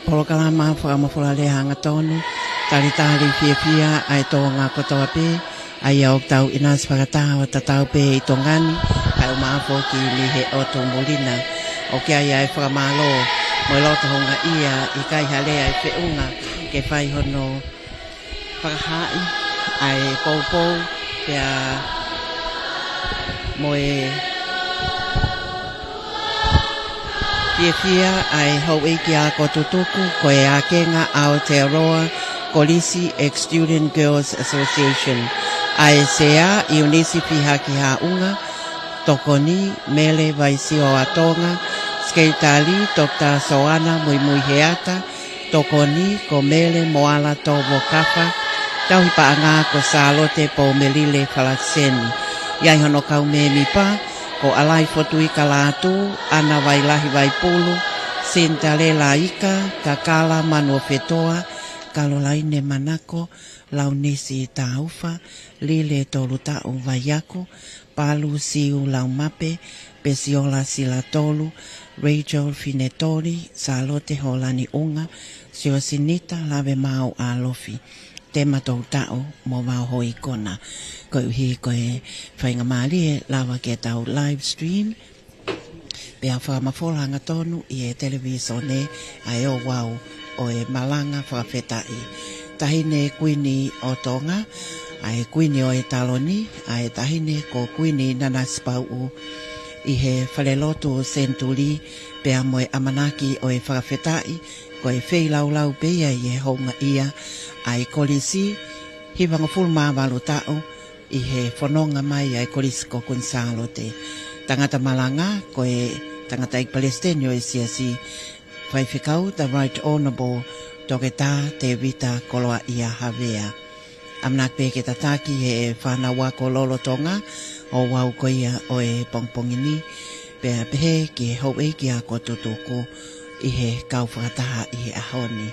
Polokalama whakamawhula hanga tonu, tari fia ai Tonga kotoa pe, ai au tau inas whakatawa tatau pe i Tongani, ai o maafo ki li he oto molina, o kia ai whakamalo, mo loto honga ia, ikai halea i whiunga, ke whai hono whakahai, ai poupou, pia moe Fia ai hau eki a ko Tutuku ko e a kenga Aotearoa Kolisi Student Girls Association. Ai sea i unisi piha ki haunga, tokoni mele vaisi o atonga, skeitali tokta soana mui heata, tokoni ko mele moala tovo kafa, Tauhi paanga ko Salote po melile Palesiteni. Iai hono kau me mipa, ko alai fotui kalatu, ana wailahi waipulu, sintale laika, takala manua fetoa, kalolaine manako, launisi taufa, lile tolutau vaiako, palu siu laumape, pesiola silatolu, Rachel Finetori, Salote holani unga, siosinita lave mau alofi. Tema tau tau mo mau hoi kona. Ko hi ko e whainga maari e lawa ke tau live stream. Pea whakamawholanga tonu i e televisone ai Ouau o e Malanga Fakafeta'i. Tahine Kuini o Tonga, ai Kuini o e Taloni, ai tahine ko Kuini Nanasipau'u i he whalelotu o Sentuli, pea mo e amanaki o e Fakafeta'i, ko e whei lau pea i e honga ia, ai Kolisi Hivangofulu-ma-valu tau i he whanonga mai ai Kolisi Kuini Salote. Tangata Malanga ko e tangata i Palesiteni o e Siasi Faifekau the Right Honourable Toketa Tevita Koloa'ia Havea. Amnak pe ke Tataki he whanawa ko Lolotonga o Ouau ko ia o e pongpongini pe pehe ki hau ki a ko Tutuku i he kau whakataha i he ahoni.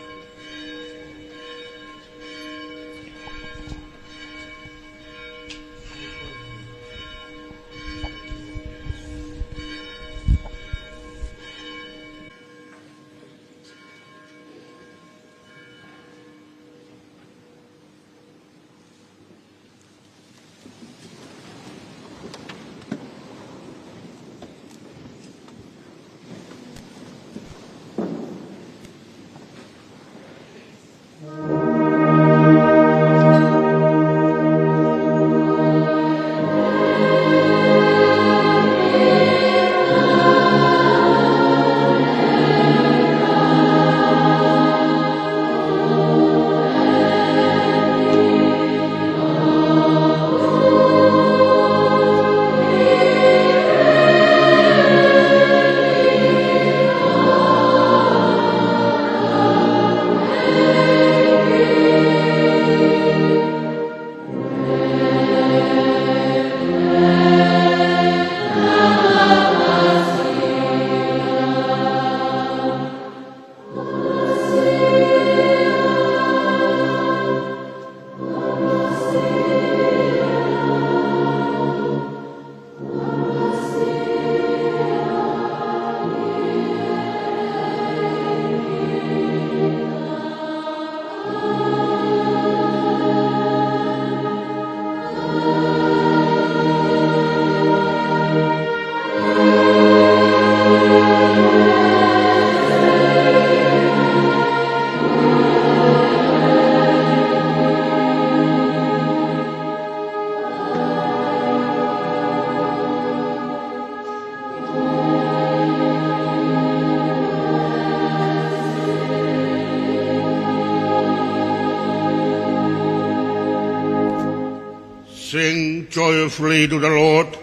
Sing joyfully to the Lord,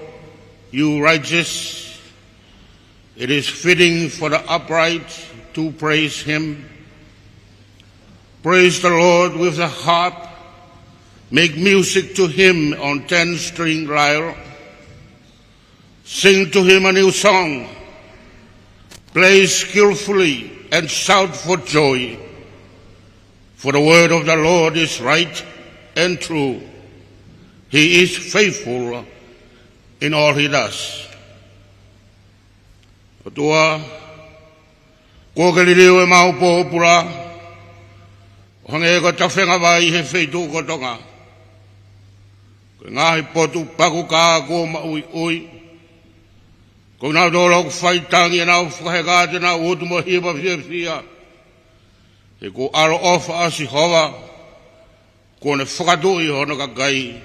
you righteous. It is fitting for the upright to praise him. Praise the Lord with the harp. Make music to him on 10-string lyre. Sing to him a new song. Play skillfully and shout for joy. For the word of the Lord is right and true. He is faithful in all he does. Atua, Ko ke liliu e mau po pula. Hange ko tawhenga vai he feitu ko Tonga. Ko ngahi potu paku ka ko maui ui. Ko nau dolo ko whaitangi e nau whakahekate nau utu mo hiba fia. E ko aro ofa asi hoa. Ko ne whakatui hono ka gai.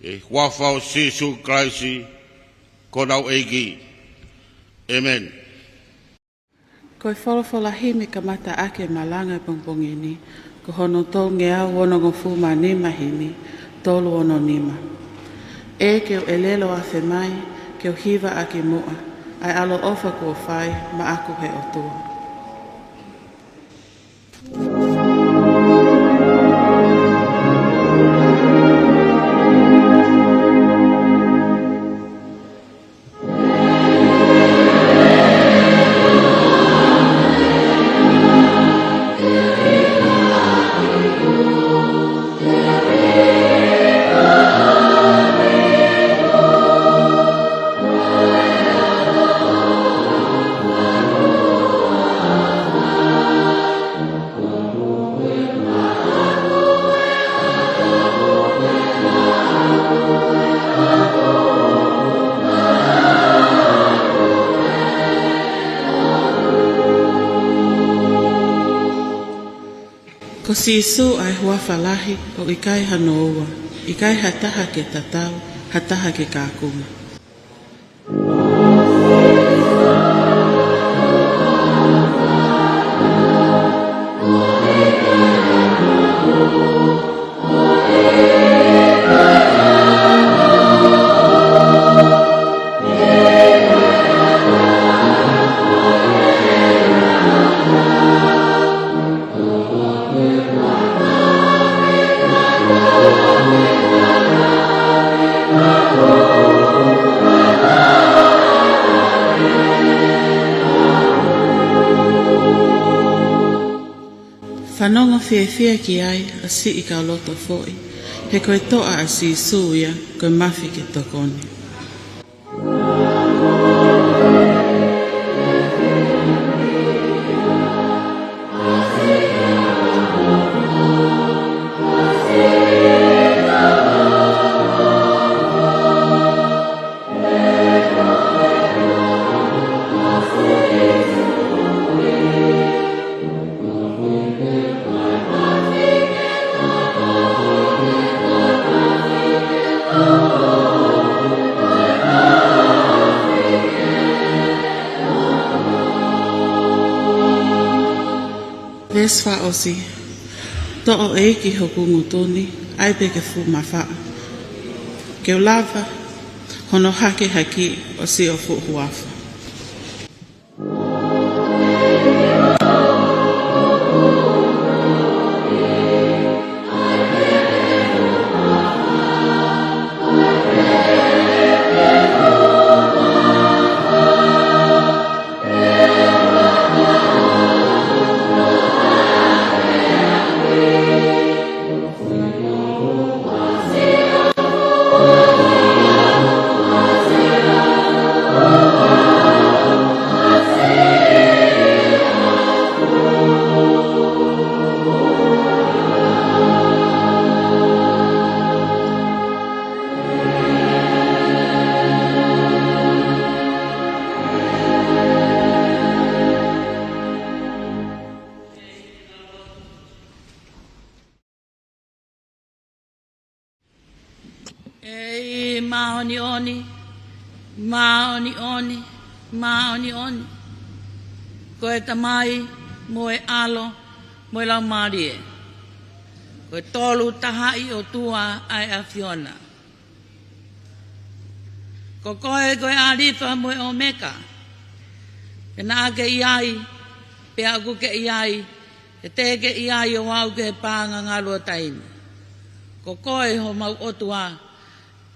E wafau Sīsū Kraisi. Ko nau eiki. Amen. Ko wholofola hime ka mata ake malanga pongpongini. Ko hono tō ngea Hivangofulu-ma-valu tolu ono nima. E keo elelo a whemai, keo hiva ake moa. Ai alo ofa kua whai, ma aku he o tua. Ko Sīsū ai hua whalahi o ikai hanoua, ikai hataha ke tatau, hataha ke kākuma. Whanonga whiawhia ki ai a si I ka loto foi. He koe toa a Sīsū ia koe mawhi ke tokone. Vesfa osi, to'o eiki hoku ngutoni, ai peke fu mawha. Ke o lava, hono hake haki o si o fu huafa. Maoni oni. Koe tamai, moe alo, moe lau marie. Koe tolu tahai o tua ai Afiona. Ko koe arifa moe o meka. E nā ke iai, pe aku ke iai, e te ke iai o wau ke pānga ngalua taini. Ko koe ho mau otua,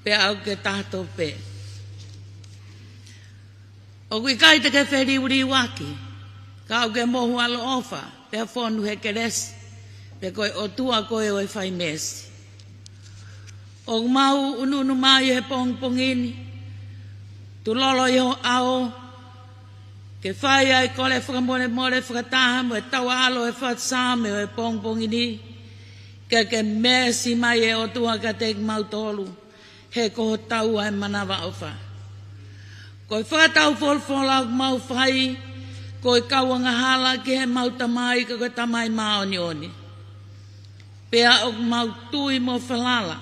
pe aku ke tato pe. O kui kai te ke wheri uri waki, ka au ke mohu alo ofa, pe whonu he ke resi, pe koe o tua koe o e whai mesi. O mau ununu mai he pongpongini, tu lolo i ho ao, Ke whai ai kole whakamone more whakataha mo e taua alo e whatsame o e pongpongi ni. Ke mesi mai e o tua ka te kinautolu. He koho tau ai manawa o wha. Ko i whakatau wholwhola mau whai. Ko i kauanga hala ki he mau tamai ka koe tamai maoni oni. Pea o mau tui mo whalala.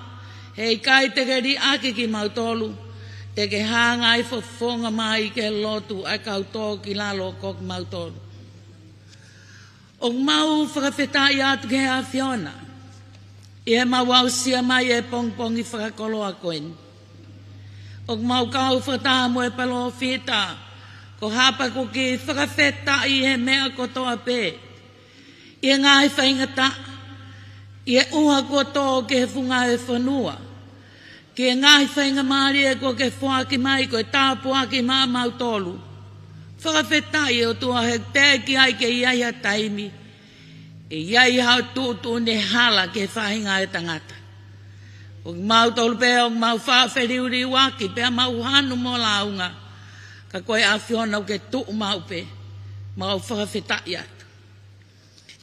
He ikai te keri ake ki mau tolu. Te ke hanga i whafonga mai ke lotu ai kau tō ki lalo ko ki mau tolu. O mau Fakafeta'i atu ke he Afiona. I he mau au sia mai e pongpongi whakakoloa koen. O mau kau whataha mo e palo whita. Ko hapa ko ki Fakafeta'i he mea ko toa pē. I ngai whaingata. I e uha ko tō ke he funga e whanua. Ki e ngai whainga maari e ko ke whaaki mai ko e tāpuaki maa mau tolu. Fakafeta'i o tua he tēki ai ke iai a taimi. E iai hau tūtu ne hala ke whainga e tangata. O mau tolu pēo mau whawheriuri waki pēa mau hanu mo launga. Ka koe Afiona o ke tuu mau pē. Mau Fakafeta'i atu.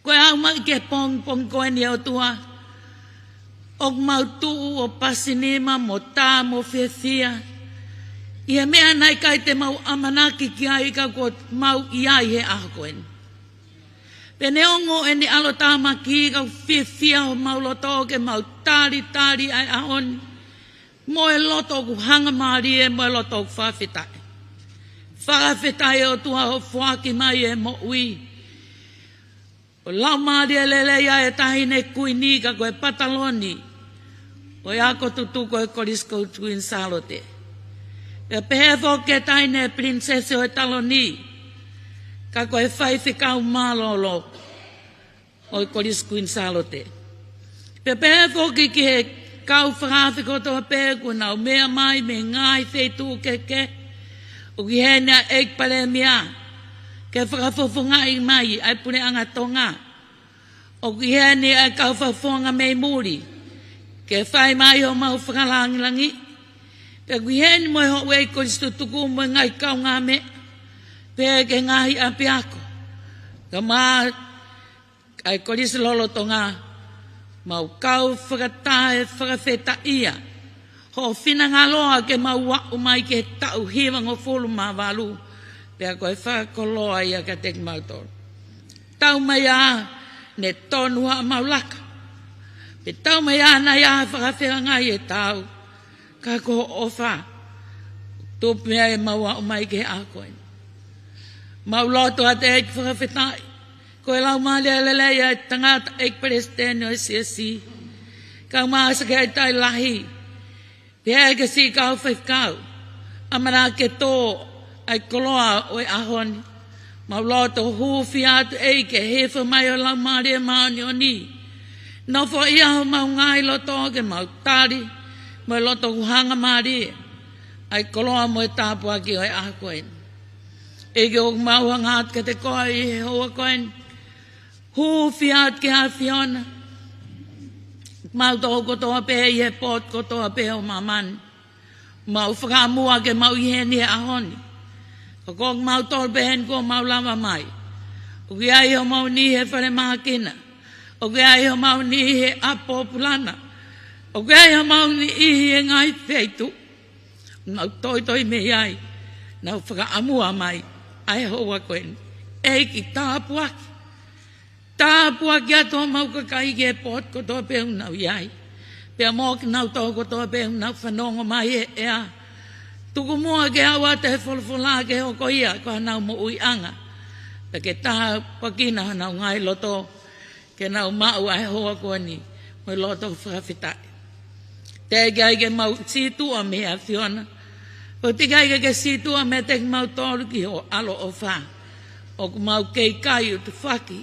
Koe au mai ke pong koe ni o tua. O mau tuu o pasinima mo tā mo whiawhia. Ia mea nai kai te mau amanaki ki ai ka ko mau iai he aho koen. Pene ongo e ni alo tāma ki ka whiawhia o mau loto ke mau tāri ai ahoni. Mo e loto ku hanga maari e mo e loto ku Fakafeta'i. Fakafeta'i o tua o whaki mai e mo ui. O lau maari e leleia e tahine kuini ka koe pataloni. O ako Tutuku e Kolisi Kuini Salote. E pehefo ke taine prinsese o e taloni. Ka koe Faifekau Malanga o e Kolisi Kuini Salote. Pe pehefo ki he kau whakawhi kotoa pēku nau mea mai me ngai wheitu ke. O ki hena eik pare mea. Ke whakafofongai mai ai pune anga Tonga. O ki hene ai kau whafonga mei muri. Ke whai mai o mau Fakalangilangi. Pe kui heni mo ho wei Kolisi Tutuku mo ngai kau ngā me. Pe ke ngahi api ako. Ka maa ai Kolisi Lolotonga. Mau kau whakatae Fakafeta'i. Ho whina ngaloa ke mau wau mai ke tau Hivangofulu-ma-valu. Pe a koe Koloa'ia ka te kinautolu. Tau mai a ne tonua mau laka. Pe tau mai ana ia feangai e tau. Ka ko ofa. Tupu mea e maua o mai ke a koe. Mau loto a te eik Fakafeta'i. Koe lau maali e leleia e tangata eik Palesiteni o Siasi. Ka maasa ke ai tai lahi. Pe eke si kau Faifekau. Amara ke tō ai koloa o e ahoni. Mau loto huwhi atu eike hefa mai o lau maali e maoni o ni. No fo ia ho mau ngai loto ke mau tari, mo loto kuhanga maari, ai koloa mo e tāpua ki o e aha koen. Ege o mau hangat ke te koa i he hoa koen, hu fiat ke Afiona, mau tō kotoa pe i he pot kotoa pe o mamani, mau whakamua ke mau i heni e ahoni, o kong mau tōl pe hen ko mau lama mai, o ki ai ho mau ni he whare mahakina, o ke ai ho mau ni he apo pulana. O ke ai ho mau ni he ngai feitu. Nau toi me ai. Nau whakaamua mai. Ai hoa koen. Eiki tāpuaki. Tāpuaki ato mau kakai ke pot ko tō peu nau iai. Pea mō ki nau tō ko tō peu nau whanongo mai e a. Tuku mua ke awa te wholwhola ke hoko ia. Koha nau mo ui anga. Pe ke tāpuakina nau ngai loto. Ke nau mau ai hoa koa ni, mo loto Fakafeta'i. Te gai ke mau Sīsū me Afiona. O te gai ke Sīsū me te mau tōru ki o alo o wha. O mau kei kai o te whaki.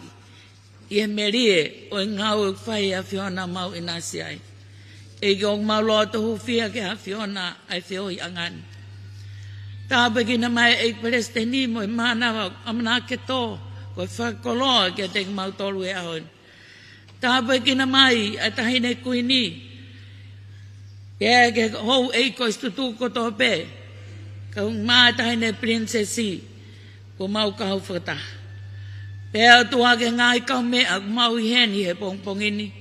I he merie o ngau whai Afiona mau inasi ai. E ke o mau loto huwhia ke Afiona ai whioi angani. Tāpe ki na mai e Palesiteni mo i mana amana ke tō. Ko whakoloa ke te mau tolu e ahoni. Tāpai kina mai a tahine kuini. Pea ke hou eiko Tutuku tō pē. Ka mā tahine prinsesi. ko mau kau whakata. Pea tua ke ngai kau mea mau i heni he pongpongini,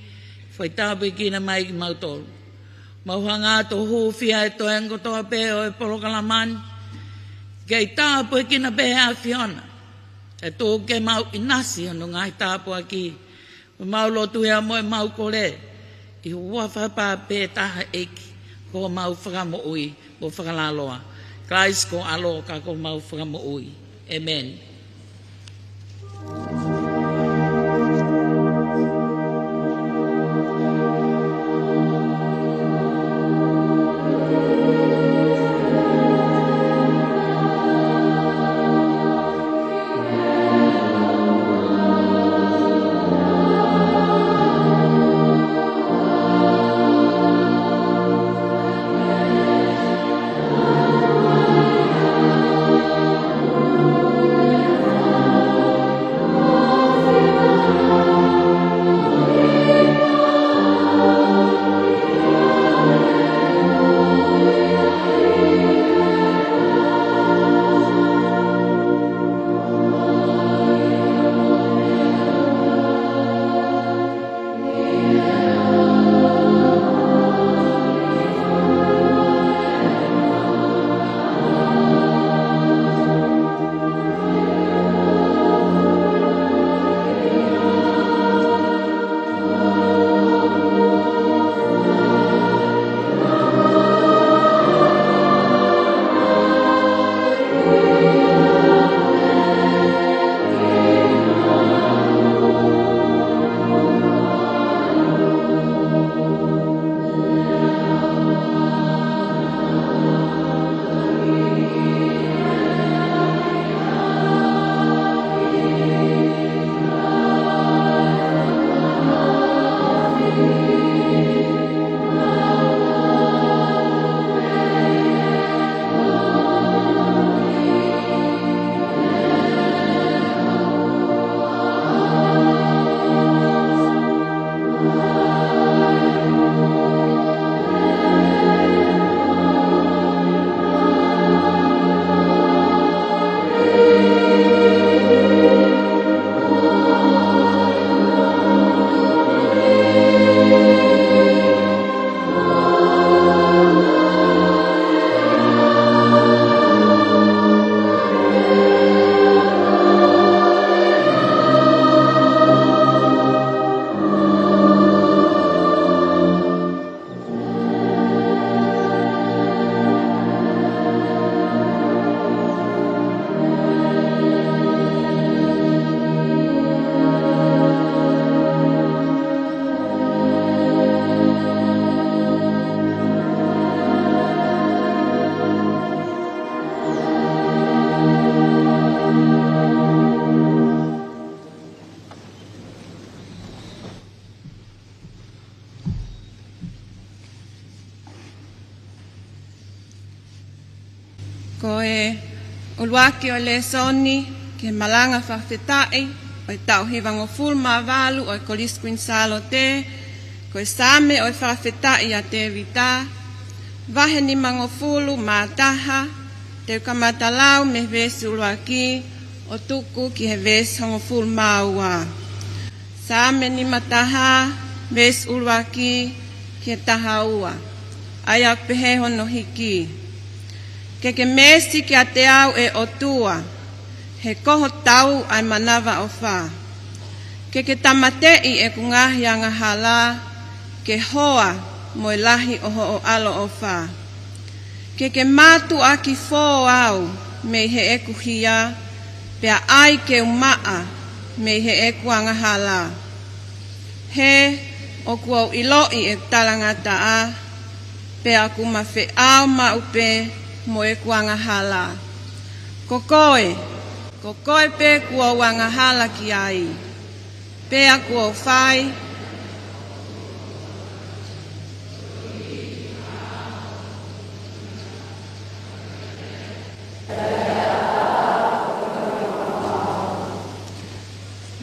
whai tāpui kina mai ki mau tolu. Mau hanga to hūwhia e to engo toa pēo e porokalamani, kei tāpui kina pēa Afiona, e tō ke mau inasi anu ngai tāpua ki, mau lotu hea moe mau kore, i hua whapā pē taha eki, ko mau whakamo ui, ko whakalaloa. Christ ko alo ka ko mau whakamo ui. Amen. Ko e uluaki o le soni ke Malanga Fakafeta'i o e Tauhi Hivangofulu-ma-valu o e Kolisi Kuini Salote ko e Same o e Fakafeta'i a Tevita vahe ni mangofulu mataha te kamatalau me vesi uluaki o Tuku ki he vesi Hivangofulu-ma-valu Same ni mataha vesi uluaki ki he tahaua ayak pehe hono hiki ke mesi ki a te au e otua, he koho tau ai manawa o wha. Ke tamatei e kungahi a ngahala, ke hoa mo e lahi o ho o alo o wha. Ke matu a ki fō au me he eku hia, pea ai ke umaa me he eku a ngahala. He o kua iloi e talangata a, pea ku mawhi au maupe, mo e kuanga hala. Kokoe pe kua wanga hala ki ai. Pea kua whai.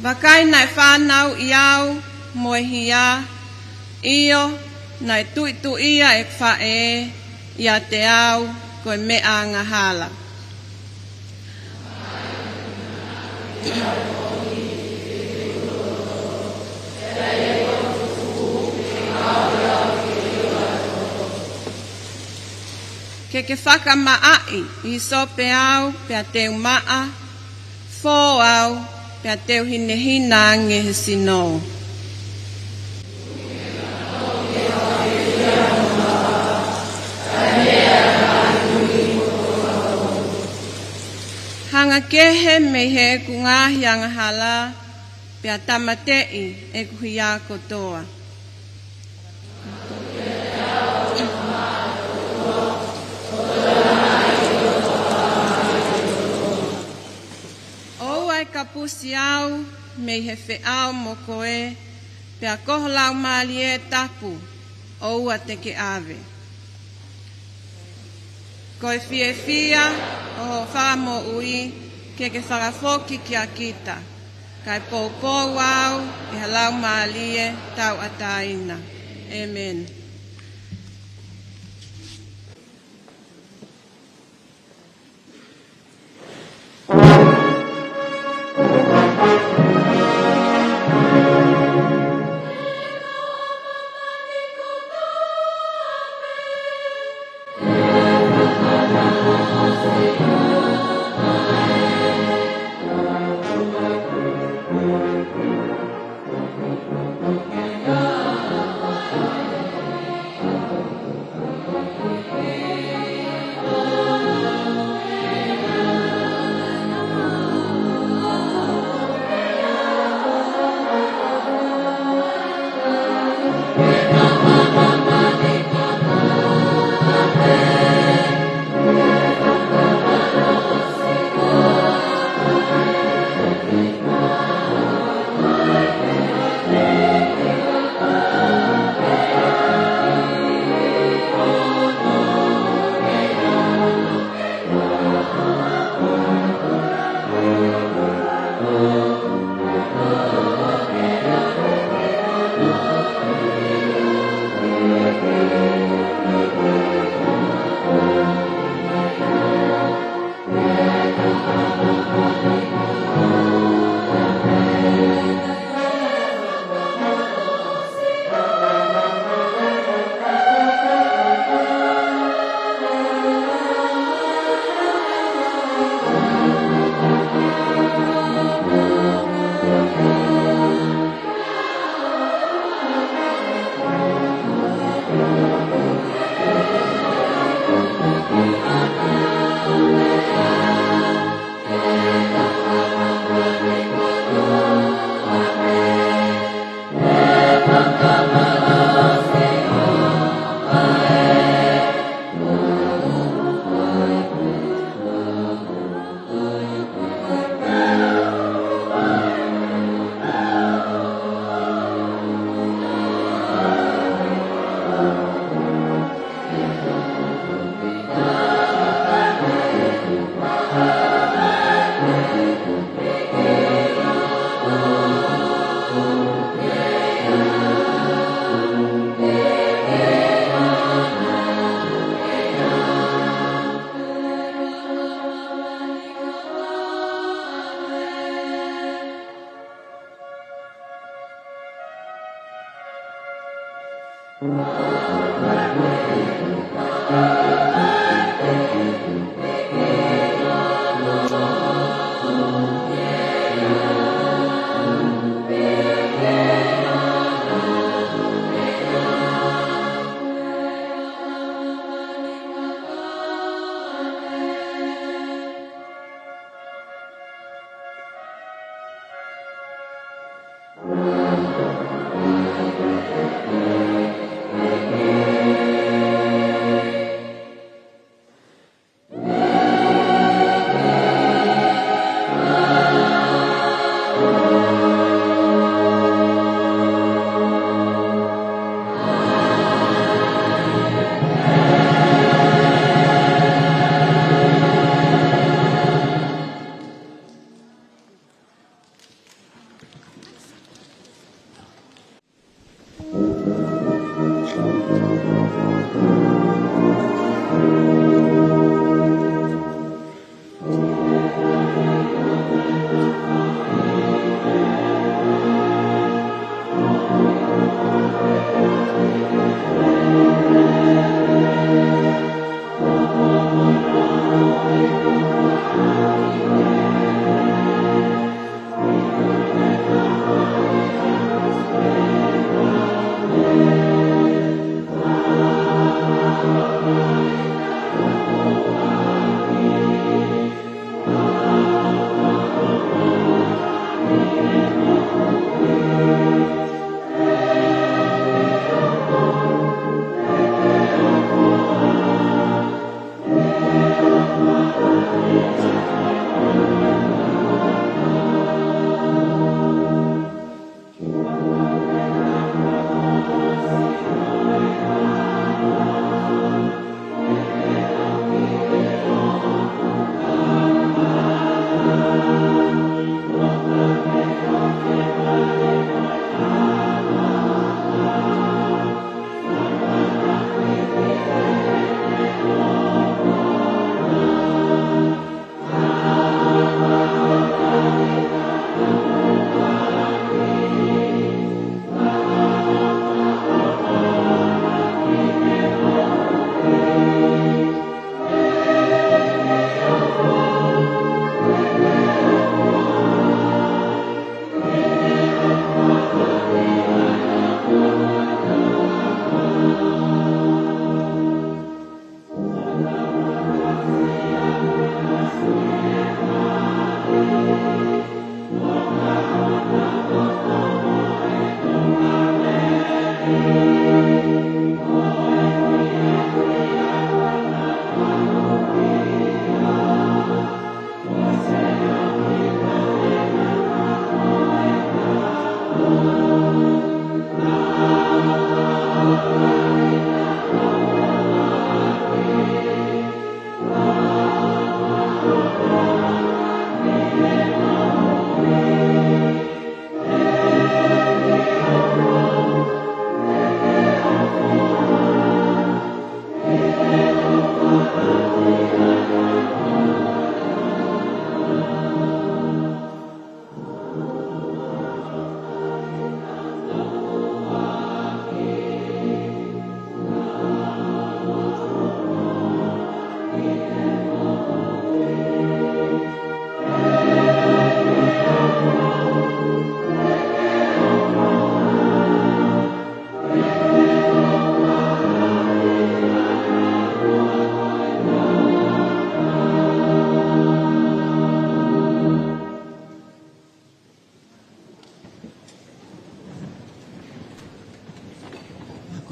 Wakai nai whanau i au mo e hia. Io nai tuitu ia e whae i a te au koe mea ngahala. Ke whakamaa'i I sope au pia teu maa, fō au pia teu hinehina ngehe sino. Hanga kehe me he kungahi anga hala pia tamatei e kuhia kotoa. Kapusi au me he fe'au mo koe pia koholau mali e tapu o ua teke ave. Koe fie fia o ho whamo ui ke whakafoki ki a kita. Kai pōpō au I halau mali e tau ataina. Amen.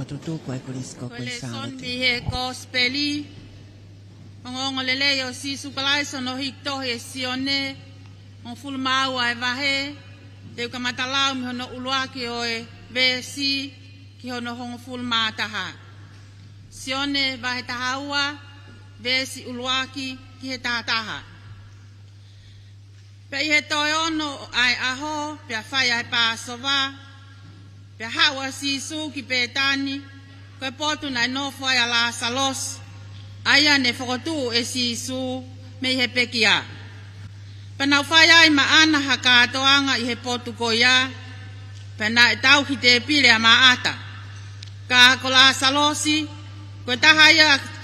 ko Tutuku e Kolisi Kuini Salote. He gospeli. Ongo lele o Sīsū kalaiso no hito he Sioné. On fulmau ai vahe. Te kamatalau mi hono uluaki o e vesi ki hono hongo fulma taha. Sioné vahe tahaua. Vesi uluaki ki he taha. Pe he toi ono ai aho. Pe a whai ai pāsova. Pe hawa Sīsū ki pētani. Koe potu nai nofo ai ala salos. Aia ne whakotu e Sīsū me he pekia. Penau whai ai maana haka atoanga i he potu koia. Pena e Tauhi te pile a maata. Ka kola salosi. Koe taha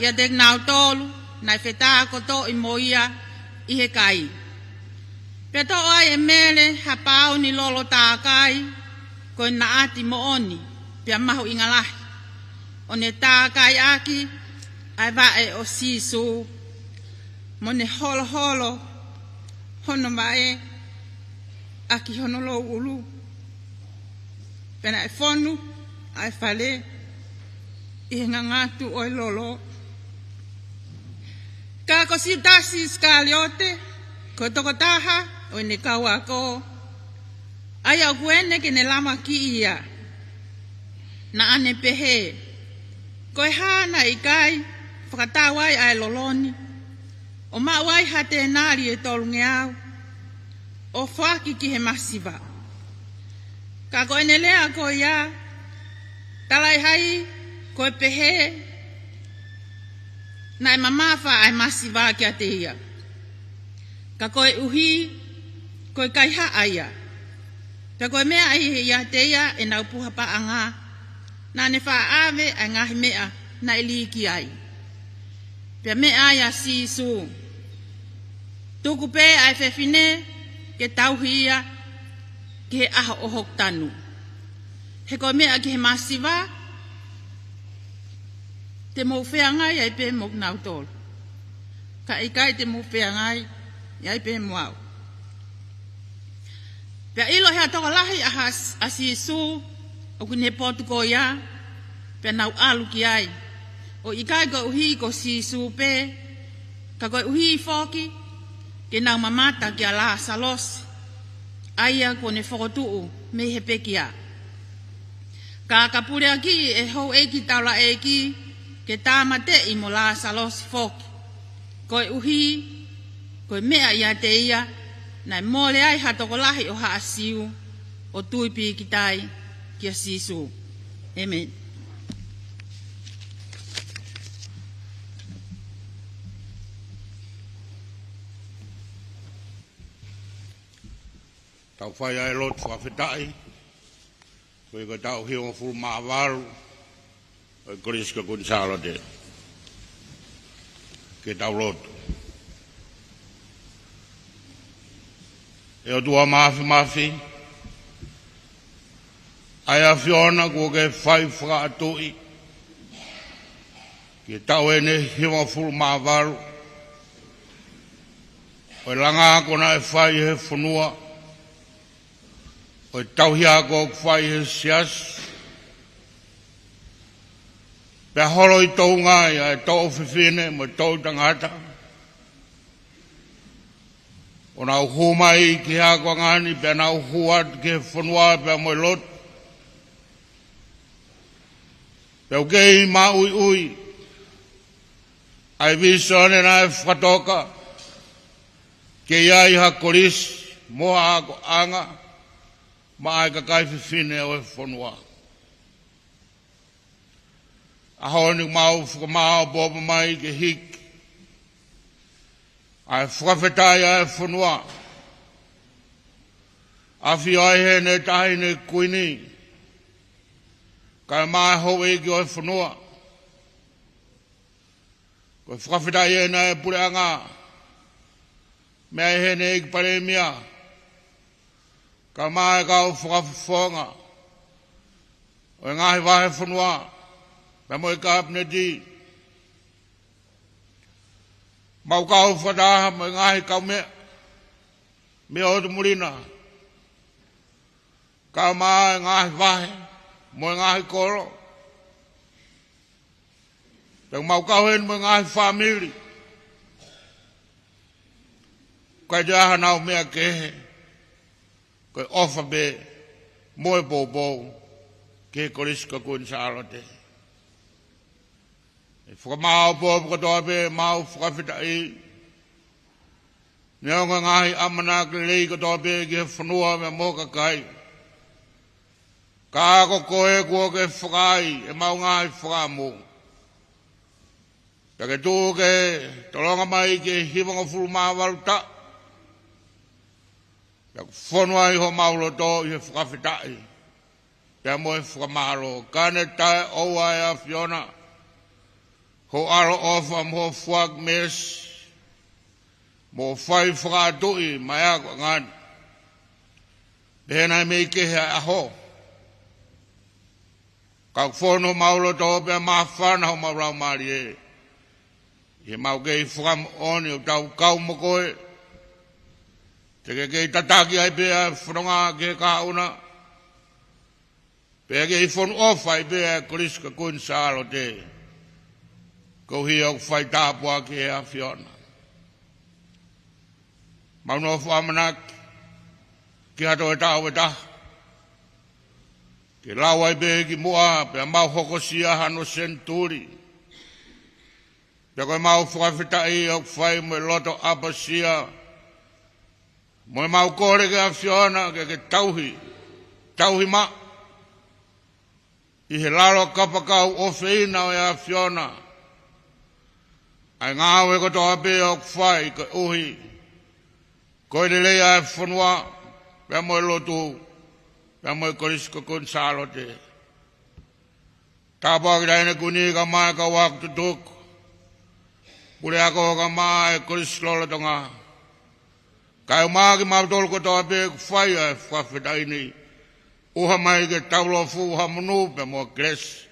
ia te kinautolu. Nai whetā koto i moia i he kai. Pe to ai e mele hapau ni Lolotonga. Koe na ati mooni. Pia mahu ingalahi. O ne tākai aki. Ai vae o Sīsū. Mo ne holo holo. Hono mae. Aki hono lo ulu. Pena e fonu. Ai fale. I ngangatu oi lolo. Ka ko si dasi skaliote. Ko toko taha. O ne kawako. Ai au kuene ke ne lama ki ia. Na ane pehe. Koe hana ikai. Whakatawai ai loloni. O mawai hate nari e tolu ngeau. O whaki ki he masiva. Ka koe ne lea koe ia. Talai hai koe pehe. Nai mamafa ai masiva ki a te ia. Ka koe uhi. Koe kai haaya. Ka koe mea ai ia te ia e nau puha pa anga. Nā ne whaawe ai ngahi mea na iliki ai. Pia mea ia Sīsū. Tuku pe ai Fefine ke Tauhi ia ke he aha o hoku tanu. He koe mea ke he masiva. Te mou feangai ai pe mo kinautolu. Ka ikai te mou feangai ai pe moau. Pia ilo hea toka lahi a Sīsū. O kune potu ko ia. Pia nau alu ki ai. O ikai ko uhi ko Sīsū pe. Ka ko uhi foki. Ke nau mamata ki ala salos. Aia ko ne whakotuu me he pekia. Ka kapure aki e hou eki taula eki. Ke tāmate i mo la salos foki. Ko uhi. Ko mea ia te ia. Nai mole ai hatoko lahi o haasiu. O tuipi ki tai. Kia Sīsū. Amen. Tau whai ai lot Fakafeta'i. Koe ka tau Hivangofulu-ma-valu. Koe Kolisi Kuini Salote. Ke tau lot. E o tua mafi. Ai Afiona ko ke Faifekau. Ke tau e ne Hivangofulu-ma-valu. O langa ko na e whai he whanua. O Tauhi ako whai he Siasi. Pea holo i Tonga ia e tau Fefine mo tau tangata. O nau humai ki hako ngani pea nau huat ke whanua pea mo lot. Pea ukei ma ui. Ai visone na e whatoka. Ke iai ha Kolisi moa ako anga. Ma ai kakai Fefine o e whanua. Aho ni mau whakamau boba mai ke hik. Ai Fakafeta'i ai whanua. Afio ai he ne tahi ne kuini. Kai mai hou e ki o e whanua. Koe Fakafeta'i e na e pure anga. Mea he ne iki pare mia. Kai mai kau whakafonga. O e ngahi wahe whanua. Pea mo e ka apneti. Mau kau whadaha mo e ngahi kau mea. Mea o te murina. Kau maa e ngahi wahe. Mo e ngahi koro. Tang mau kauhen mga family. Kai jaha nau mea kehe. Kai ofa be moe bobo ke Kolisi Kuini Salote. Whakamau bobo katoa be mau Fakafeta'i. Neonga ngahi amana ke lei katoa be ke whanua me moka kai. Ka ako koe kua ke whakai e mau ngahi whakamu. Pake tū ke tolonga mai ke Hivangofulu-ma-valu ta. Pake whanua i ho mauloto i he Fakafeta'i. Pea moe whakamaro. Kane tae Ouau e Afio. Ho alo ofa mo fuak mes. Mo Faifekau mai ako ngani. Pehenai mei ke he aho. Kau whono mauloto pea mawhana ho maurau mari e. He mau kei whakam oni o tau kau mo koe. Te kei tataki ai pea whanonga ke kauna. Pea kei whono ofa ai pea Kolisi Kuini Salote. Ko hi o whai tāpua ke Afio. Mauno whamanak. Ki hato e tau e taha. Ke lau ai pea ki mua pea mau hokosia hano senturi. Pea koe mau Fakafeta'i o whai mo loto apasia. Mo mau kore ke Afio ke Tauhi. Tauhi ma. I he lalo kapakau o whina o e Afio. Ai ngāwe ko toa pe o whai ko uhi. Koe le lea e whanua. Pea mo lotu. Pea mo Kolisi Kuini Salote. Tāpua ki taine kuni ka mai ka wak Tutuku. Pule ako ka mai Kolisi Lolotonga. Kai maa ki mautolu ko toa pe whai e Fakafeta'i ni. Uha mai ke taulofu uha munu pe mo kres.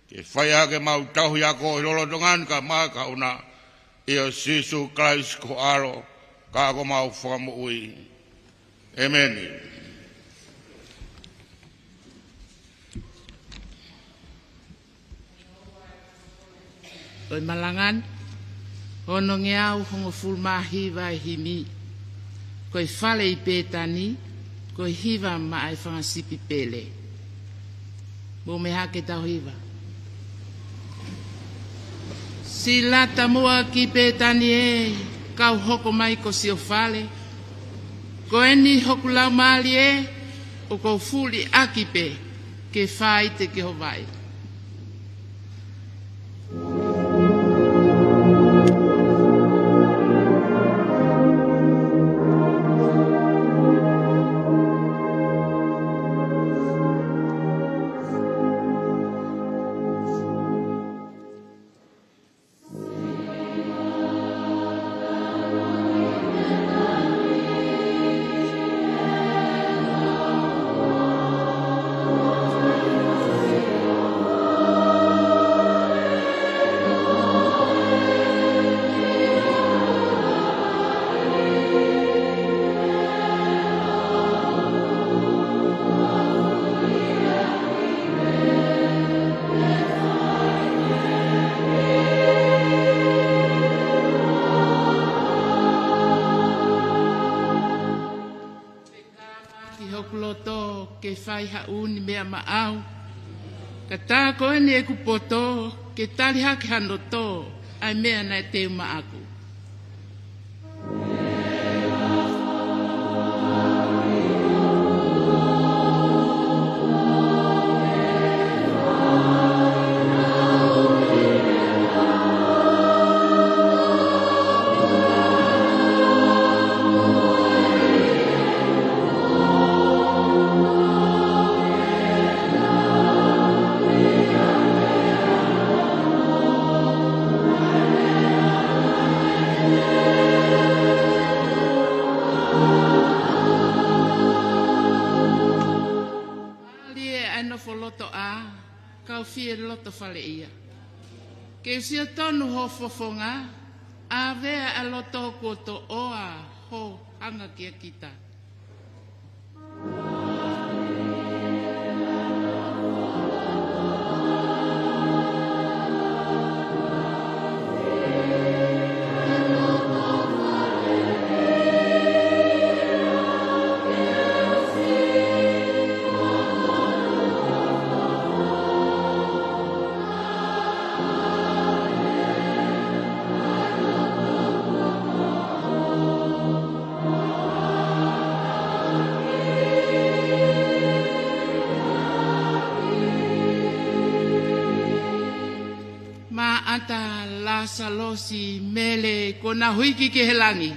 Ke whaia ke mau tauhi ako i Lolotongan ka maa ka una. Ia Sīsū Klaus ko alo. Ka ako mau whakamu ui. Amen. Oi malangan. Ono ngeau Hivangofulu-ma-valu himi. Koe whale i pētani. Koe hiva ma ai whangasipi pele. Mo me hake tau hiva. Si lata mua ki pētani e. Kau hoko mai ko si o whale. Ko eni hoku lau maali e. O ko fuli akipe. Ke whai te ke ho vai. Ke whai hauni mea maau. Ka tā koe ni e kupoto, ke tali hake hano tō, ai mea nai te uma aku. Loto fale ia. Ke sia tonu ho fofonga, Havea a loto koto oa ho anga kia kita. masalosi mele ko na huiki ke helangi.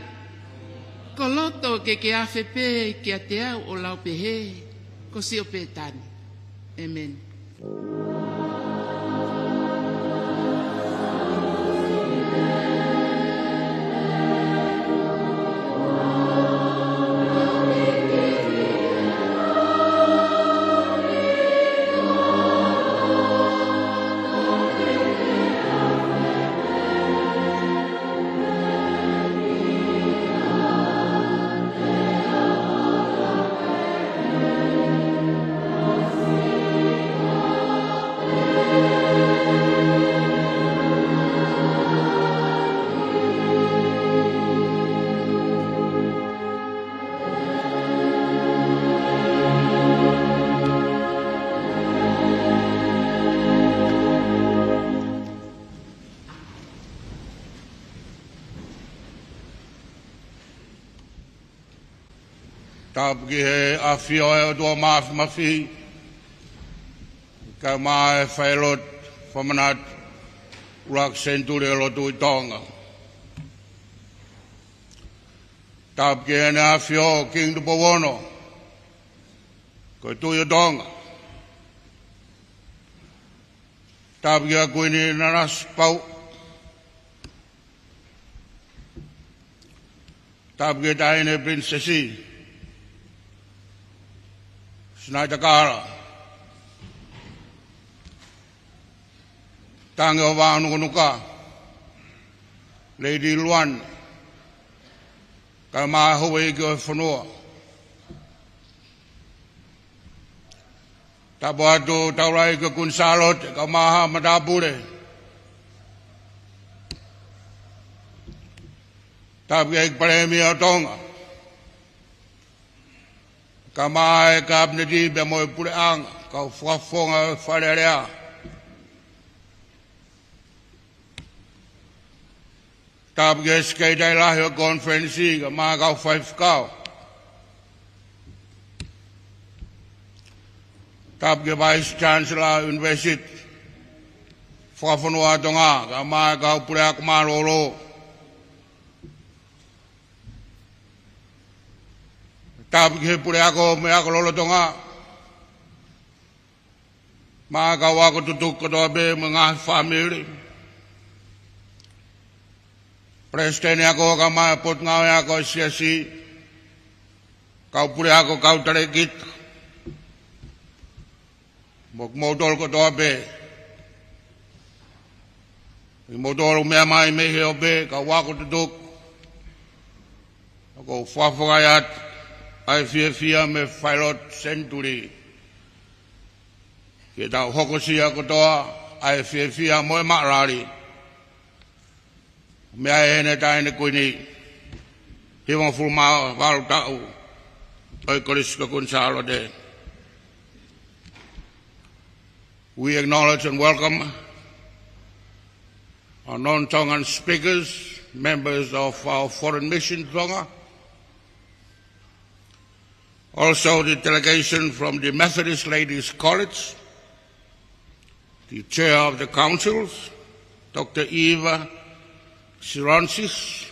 Ko loto ke awhepe ke a te au o lau pehe, ko si o petani. Amen. Tāpiki he Afio e o tua mafi, ka maa e whaelot whamanat urak senturi e lotu I Tonga. Tāpiki he ne Afio King Tupo Wono, ko tui o Tonga. Tāpiki a kuini Nanasipau'u. Tāpiki e taine Princesi. Sinaita Kara. Tange o Nuku'alofa. Lady Luan. Ka maa Hawaii ki o whanua. Tapo atu taurai ki Kuini Salote. Ka maa matapure. Tapo ki paremi o Tonga. Ka maa e ka apneti be mo e pure anga. Ka whafonga wharerea. Tāpiki e skeitai lahi o konferensi ka maa kau Faifekau. Tāpiki Vice Chancellor University whakawhanua Tonga ka maa kau pure aku maa lolo. Tāpiki he pure ako me ako Lolotonga. Maa kau ako Tutuku toa be me ngahi family. Palesiteni ako ka maa pot ngau ako Siasi. Kau pure ako kau tarekit. Mok modol ko toa be. I modol mea mai mehe o be kau wako Tutuku. Ako whawhakaiat. Ai fia me whailot senturi. Ke tau hokosia kotoa, ai fia moe maarari. Mea ene taine kuini, Hivangofulu-ma-valu tau, oi Kolisi Kuini Salote. We acknowledge and welcome our non-Tongan speakers, members of our foreign mission Tonga, also the delegation from the Methodist Ladies College, the chair of the councils, Dr. Eva Sironsis,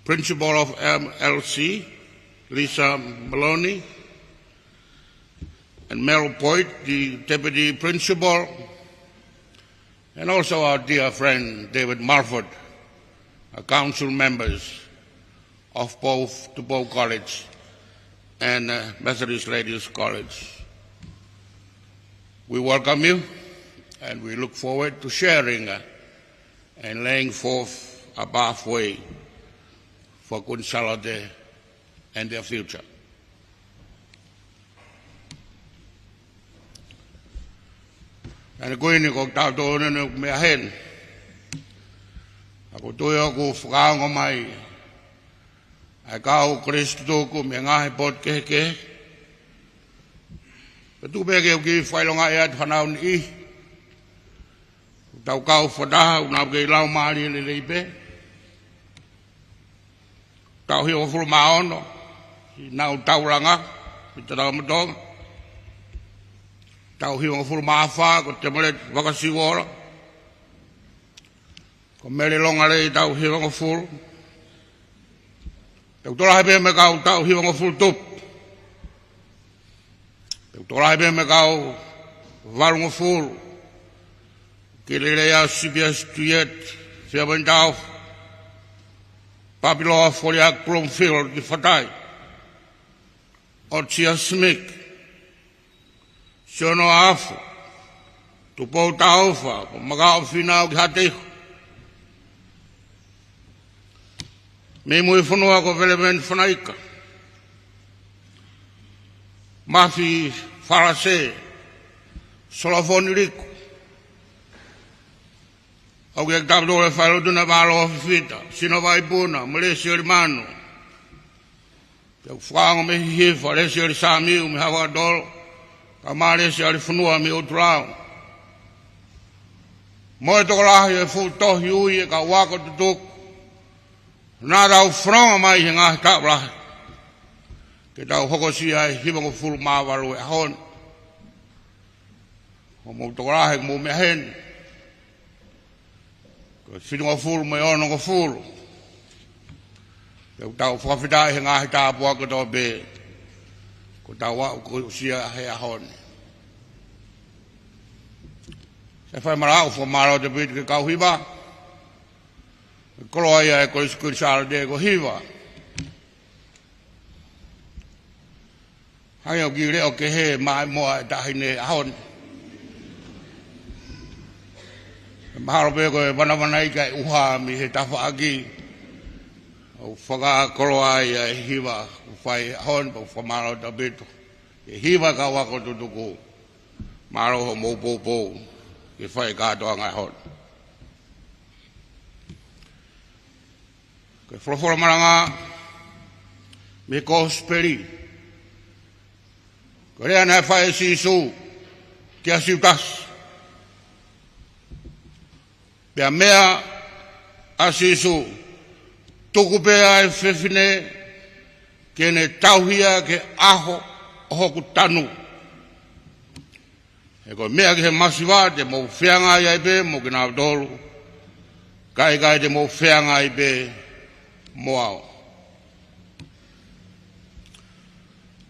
principal of MLC, Lisa Maloney, and Mel Poit, the deputy principal, and also our dear friend David Marford, our council members of both Tuku College and Methodist Ladies College. We welcome you and we look forward to sharing and laying forth a pathway for Kuini Salote and their future. And kuini ko tātou nene mea hen. Ako tui aku whakaongo mai. Ai kau Tutuku me ngahi pot kehe. Petu beke uki whailonga ea whanau ni I. Tau kau whadaha unau kei lau maari le leipe. Tau Hivangofulu-ma-valu, nau tauranga, pita tau matonga. Tau Hivangofulu-ma-valu ko te mole wakasiwora. Ko mele longa le tau Hivangofulu. Tau tola hebe me kau tau Hivangofulu tup. Tau tola hebe me kau Valungofulu. Kilelea sibias tuyet fiabentau. Papiloa foliak Plumfield di Fatai. Otsia Smith. Siono afu. Tupou taufa. Magao finau ki hatehu. Me mui whanua ko velemen whanaika. Mafi wharase. Solafoni riku. Au ke tabdo le whaelo tuna walo fita. Sino vai puna. Malaysia li manu. Pia whango me hihifa. Malaysia li samiu me hawa dolo. Ka Malaysia li whanua me uturao. Moe toko lahi e fu tohi ui e ka wako tutuku. Nā rau whanonga mai he ngāhi tāpulahi. Ke tau hokosi ai Hivangofulu-ma-valu e hon. Ho mou tokorahe mou mea hen. Ko Hivangofulu me onongofulu. Ke tau Fakafeta'i he ngāhi tāpua ko tau be. Ko tau wau ko sia he a hon. Se whai marau whamaro te piti ke kau hiva. Koloa'ia e Kolisi Kuini Salote ko Hiva. Hai au ki reo ke he mai moa e tahine ahon. Mahalo pe ko e wana ikai uha mi he tawhaaki. Au whaka Koloa'ia e Hiva. Whai ahon pa whamaro ta beto. E Hiva ka wako tutuku. Maro ho mou popo. Ke whai katoa ngai hon. Ke wholawhola Malanga me kosperi. Ko rea nei whae Sīsū kia siutas. Pea mea a Sīsū tuku pea e Fefine ke ne Tauhia ke aho hoku tanu. E ko mea ke he masiva te mou feangai ai pe mo kinautolu. Kai te mou feangai pe Ouau.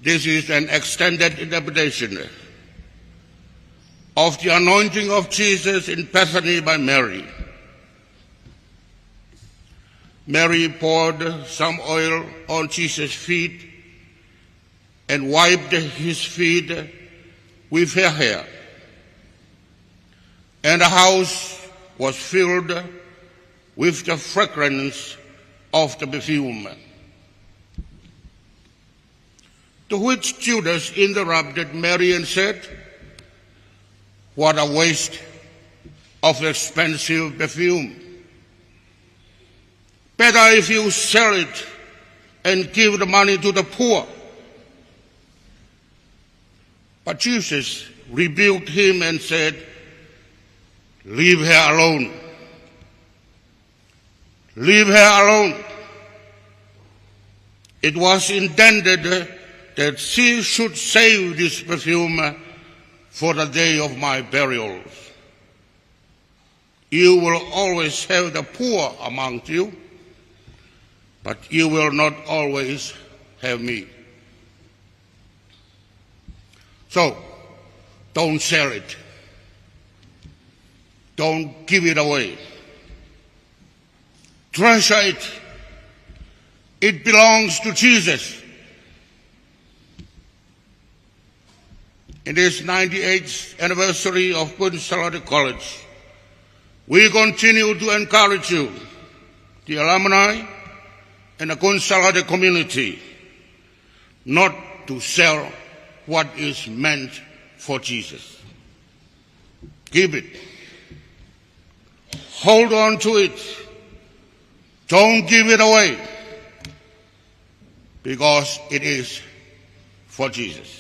This is an extended interpretation of the anointing of Jesus in Bethany by Mary. Mary poured some oil on Jesus' feet and wiped his feet with her hair. And the house was filled with the fragrance of the perfume. To which Judas interrupted Mary and said, "What a waste of expensive perfume. Better if you sell it and give the money to the poor." But Jesus rebuked him and said, "Leave her alone. Leave her alone. It was intended that she should save this perfume for the day of my burial. You will always have the poor among you, but you will not always have me. So, don't sell it. Don't give it away. Treasure it. It belongs to Jesus." In this 98th anniversary of Kuini Salote College, we continue to encourage you, the alumni and the Kuini Salote community, not to sell what is meant for Jesus. Keep it. Hold on to it. Don't give it away, because it is for Jesus.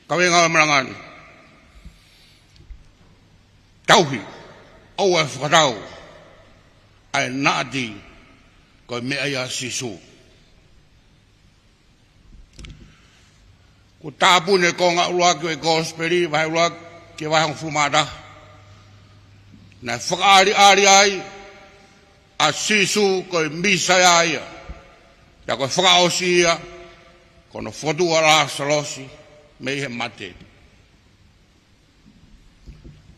Kawenga Malangan, Tauhi, Ouau whakatau, ai nāti ko mea Sīsū. Ko tāpune ko ngā uruaki e gospeli, vai uruaki ke Hivangofulu-ma-valu na whakaari ai a Sīsū koe misa ia ia koe whakaosi ia kono whodua la salosi me he mate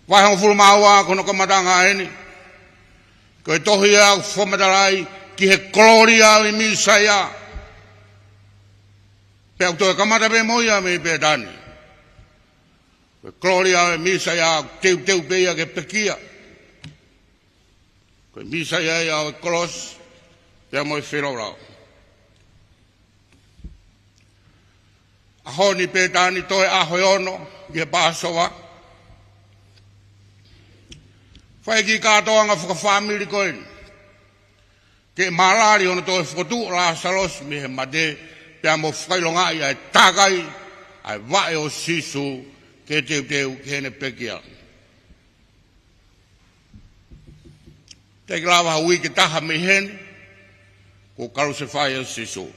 Hivangofulu-ma-valu kono kamatanga eni koe tohi ia whamatarai ki he gloria i misa ia pe au toi kamata pe moia me pe tani koe gloria i misa ia teu pe ia ke pekia koe misa ia o kolos pe moi whirorau ahoni pe tani toi ahoi ono ki he pāsoa whai ki kātoanga whakawhamiri koeni ke malari ono toi whotu la salos me he mate pia mo whailonga ia e takai ai wae o Sīsū ke teu ke hene pekia. Te lawa hui ke taha me hene ko karu se whae o Sīsū.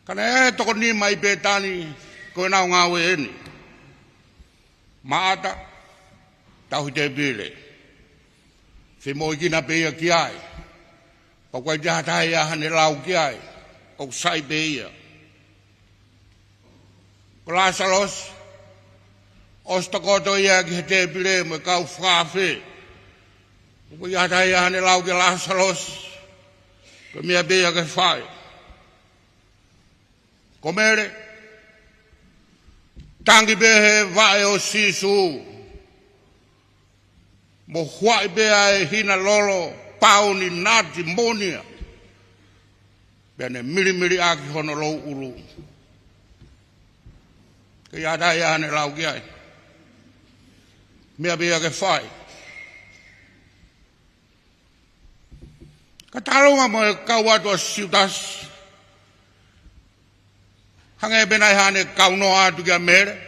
Kana toko ni mai pe tani koe nao ngawe eni. Maata Tauhi te bile. Se moi kina pe ia ki ai. O koe jaha tahe ia hane lau ki ai. O sai pe ia. Ko la salos. Osta koto ia ki he te bile mo kau whaafe. O koe jaha tahe ia hane lau ki la salos. Ko mea pe ia ke whae. Ko mere. Tangi pe he vae o Sīsū. Mo huai bea e hina lolo, pauni, nati, monia. Bea ne miri aki hono lou ulu. Ke iata ia hane lau ki ai. Mea bea ke whai. Ka talonga mo e kau atua siutas. Hange benai hane kau no atu kia mere.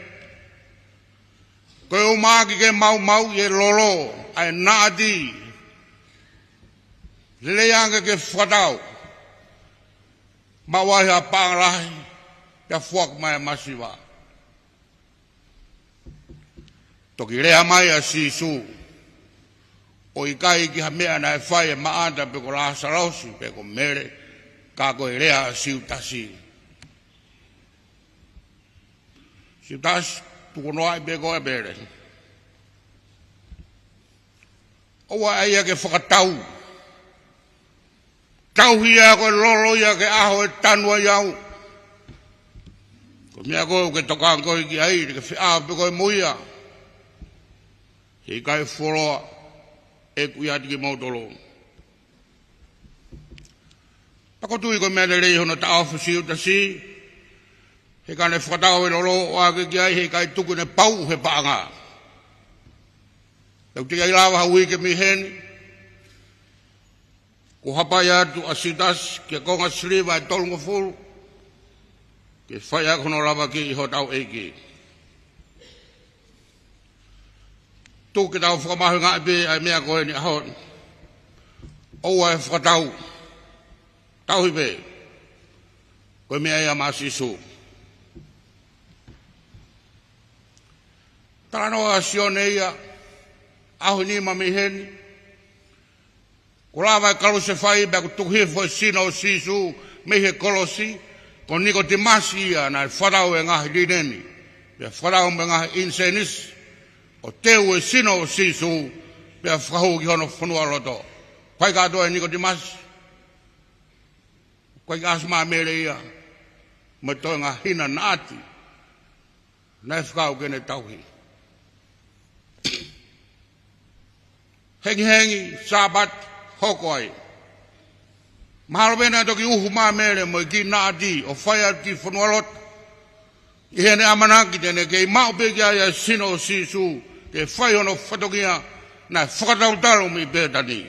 Koe o maaki ke mau i e lolo, ai naati, leanga ke whatau, mawahi a pangalahi, kia whak mai a masiva. Toki rea mai a Sīsū, o ikai ki ha mea na e whai e maanta pe ko la sarausi, pe ko mere, ka koe rea a siutasi. Siutasi, tuko noa i beko e bere. Owa aia ke whakatau. Tauhi ia koe lolo ia ke aho e tanua iau. Ko mea koe ke tokaan koe ki ai, ke whia pe koe muia. He kai whoroa e kui ati ki mautolo. Pako tui koe mea le rei hono ta awhasi uta si. He ka ne whakatau e lolo o ake ki ai, he kai tuku ne pau he paanga. Tau te ai lawa hui ke mi heni. Ko hapai atu a sitas ke konga sriva e tolongofulu. Ke whai akono lawa ki i hotau eiki. Tu ke tau whakamahu ngā ipe ai mea koe ni ahon. Oua e whakatau. Tauhi pe. Koe mea ia maa Sīsū. Taranoa Sioné ia, ahu ni mami heni. Ko lawa e kalu se whai, bea ko tuhi fo sina o Sīsū, mehe kolosi, ko niko te masi ia, na wharau e ngahi rineni. Bea wharau me ngahi insenis, o teu e sina o Sīsū, bea whahu ki hono whanua roto. Kwai kato e niko te masi. Kwai asma mere ia, me toi ngā hina naati, na e whakau kene tauhi. Hengi, sabat, hokoi. Mahalo pena toki uhu maa mere mo ki naati o whai ki whanualot. I hene amanaki tene kei mau peki aia sino o Sīsū ke whai ono whatokia na whakatautalo mi pētani.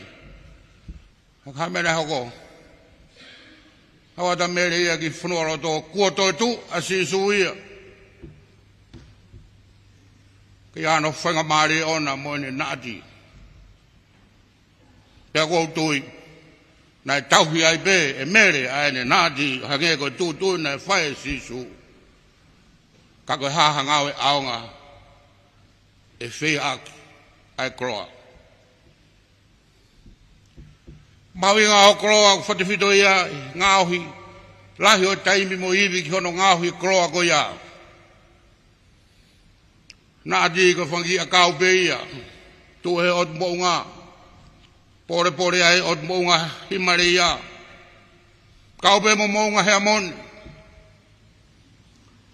Haka mene hoko. Hawa ta mere ia ki whanualot o kuotoitu a Sīsū ia. Ke ano whainga maari ona mo ene naati. Pea kou tui, nai tauhi ai pe, e mere aene nāti, hange koe tūtui nai whae Sīsū. ka koe hahangau e aonga e whea aki ai koloa. Maui ngā o koloa ku whatewhito ia ngā ohi lahi o taimi mo iwi ki hono ngā ohi koloa ko ia. Nā di ko whangi a kau pe ia tu he ot mo ngā pore pore ai ot mo ngā himare ia kau pe mo ngā hea moni.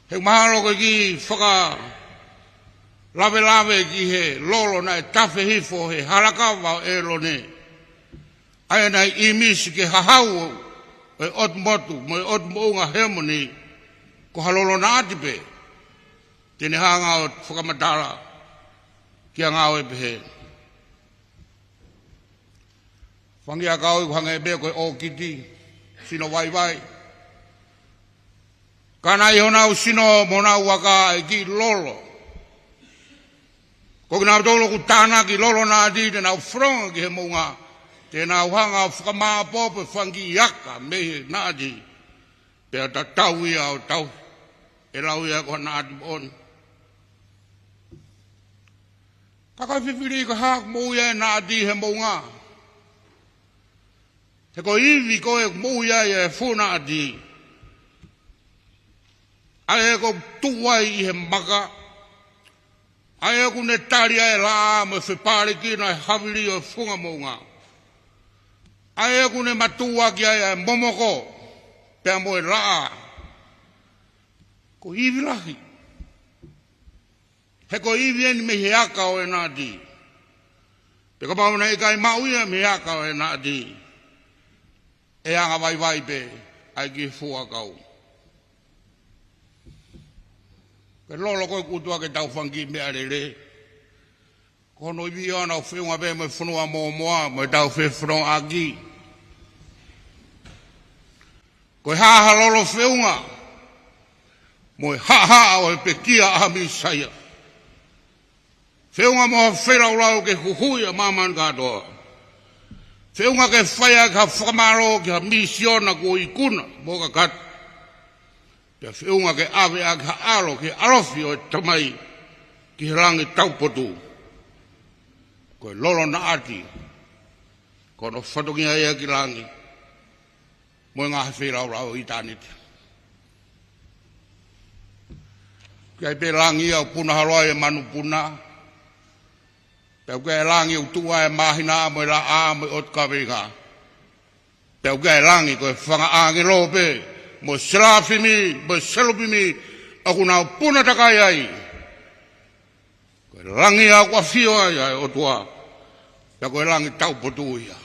He mahalo ko ki whaka lawe lawe ki he lolo na e tawhi hifo he halakawa e lo ne. Ai nai imisi ke hahau e ot motu mo e ot mo ngā hea moni ko halolo na atipe. Tene hanga o whakamatara ki a ngāo e pehe. Whangi a kau i hanga e bea koe o kiti, sino wai wai. Kana i honau sino mona waka e ki lolo. Ko ki nā tolo ku tāna ki lolo nā di te nau whronga ki he mounga. Te nau hanga o whakamā pope whangi iaka mehe nā di. Pea ta tauhi au tauhi. E lau ia ko nā di on. Kakai whiwhiri ka hāk mou ia e nā di he mounga. He ko iwi ko e mou ia e whuna di. Ai e ko tuwai i he maka. Ai e ko ne tari ai la mo whipare ki na hawiri o whunga mounga. Ai e ko ne matua ki ai e momoko. Pea mo e la. Ko iwi lahi. He ko iwi eni me he aka o e nā di. Pe ka mauna ikai mauia me aka o e nā di. E anga vai vai pe, ai ki fua kau. Ke lolo koe kutua ke tau whangi mea rere. Kono iwi ana o whiunga pe me whunua mō moa, me tau whewhron aki. Koe haha lolo whiunga, moe haha o e pe kia ahami saia. Whiunga moha wherau lau ke huhuia maman katoa. Whiunga ke whaia ka whakamaro ki ha misiona ko i kuna, mo ka kata. Pea whiunga ke Havea ka alo ki Afio e tamai ki he rangi taupotu. Koe lolo na ati, kono whatongia ea ki rangi, mo ngā he wherau rau i tāniti. Kia pe rangi au puna haroa e manu puna, Pea uke e langi utua e mahina mo e la a mo e ot kawinga. Pea uke e langi ko e whanga aangi lope, mo e selafimi, mo e selupimi, aku nao puna takai ai. Ko e langi a kua Afio ai ai otua, pea ko e langi taupotu ia.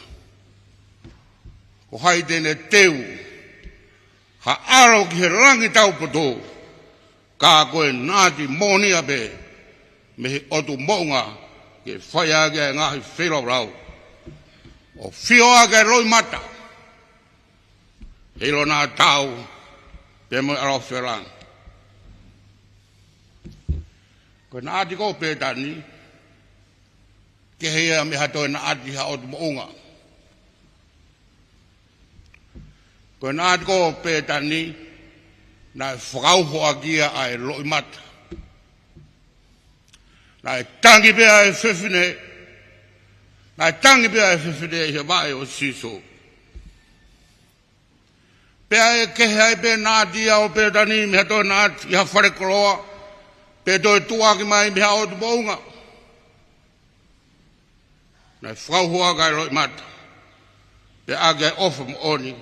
Ko hai tene teu, ha aro ki he langi taupotu, ka ko e nāti monia pe, me he otu mounga, ke whaia ke ngahi whiro rau. O whioa ke roi mata. Hilo nā tau, te mo aro wherang. Ko nā ati ko pētani, ke hea me hatoe nā ati ha otu mounga. Ko nā ati ko pētani, nā whakauhoa kia ai roi mata. Nai tangi pea e Fefine, nai tangi pea e Fefine e he vai o Sīsū. Pea e kehe ai pe nā dia o pe tani me hatoi nā i ha whare koloa, pe toi tuaki mai me ha o tu mounga. Nai whauhua kai roi mata, pe ake ai ofa mo oni,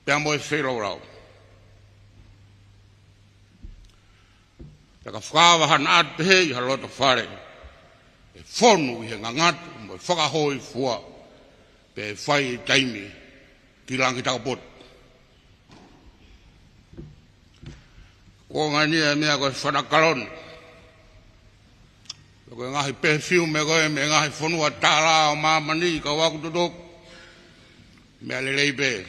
pea mo e whiro rau. Taka whakawa hana atu he i halota whare. E whonu i he ngangatu, mo e whakahoi fua, pe e whai i taimi, ki langi takapot. Ko ngani e mea koe whanakalon. Koe ngahi perfume me koe me ngahi whonua tāla o mamani ka waku tutuk. Mea lelei pe.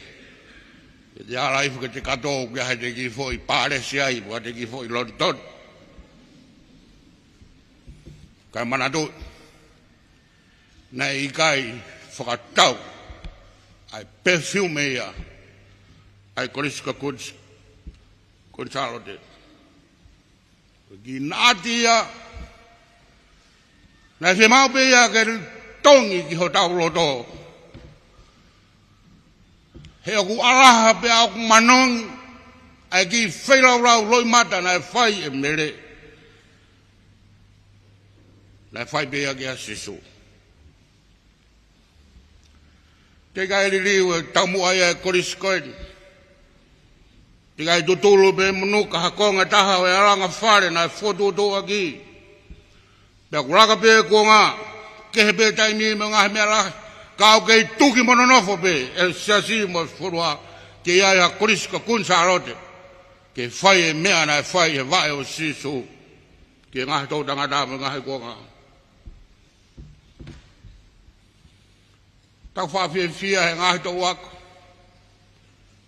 E te ala ifu ke te kato kia he te ki fo i Palesiteni, pua te ki fo i Lolotonga. Kai manatu, nei ikai whakatau, ai perfume ia, ai Kolisi Kuini Salote. Kinatia na se mau pe ya ke tongi ki ho tau loto he ku alaha pe aku manong ai ki whaira rau loi mata na whai e mere na whai pe ya ki a Sīsū te kai ririu e tamu ai e Kolisi Kuini te kai tutulu pe manuka hakonga taha o e aranga whare na whotu to aki pia kuraka pe ko ngā kehe pe taimi me ngā mea lahi kau kei tuki mononofo pe e Siasi mo whurua ke iai ha Kolisi Kuini Salote ke whai e mea na whai e wae o Sīsū ke ngahi tau tangata me ngahi ko ngā tau whawhia whia he ngahi tau ako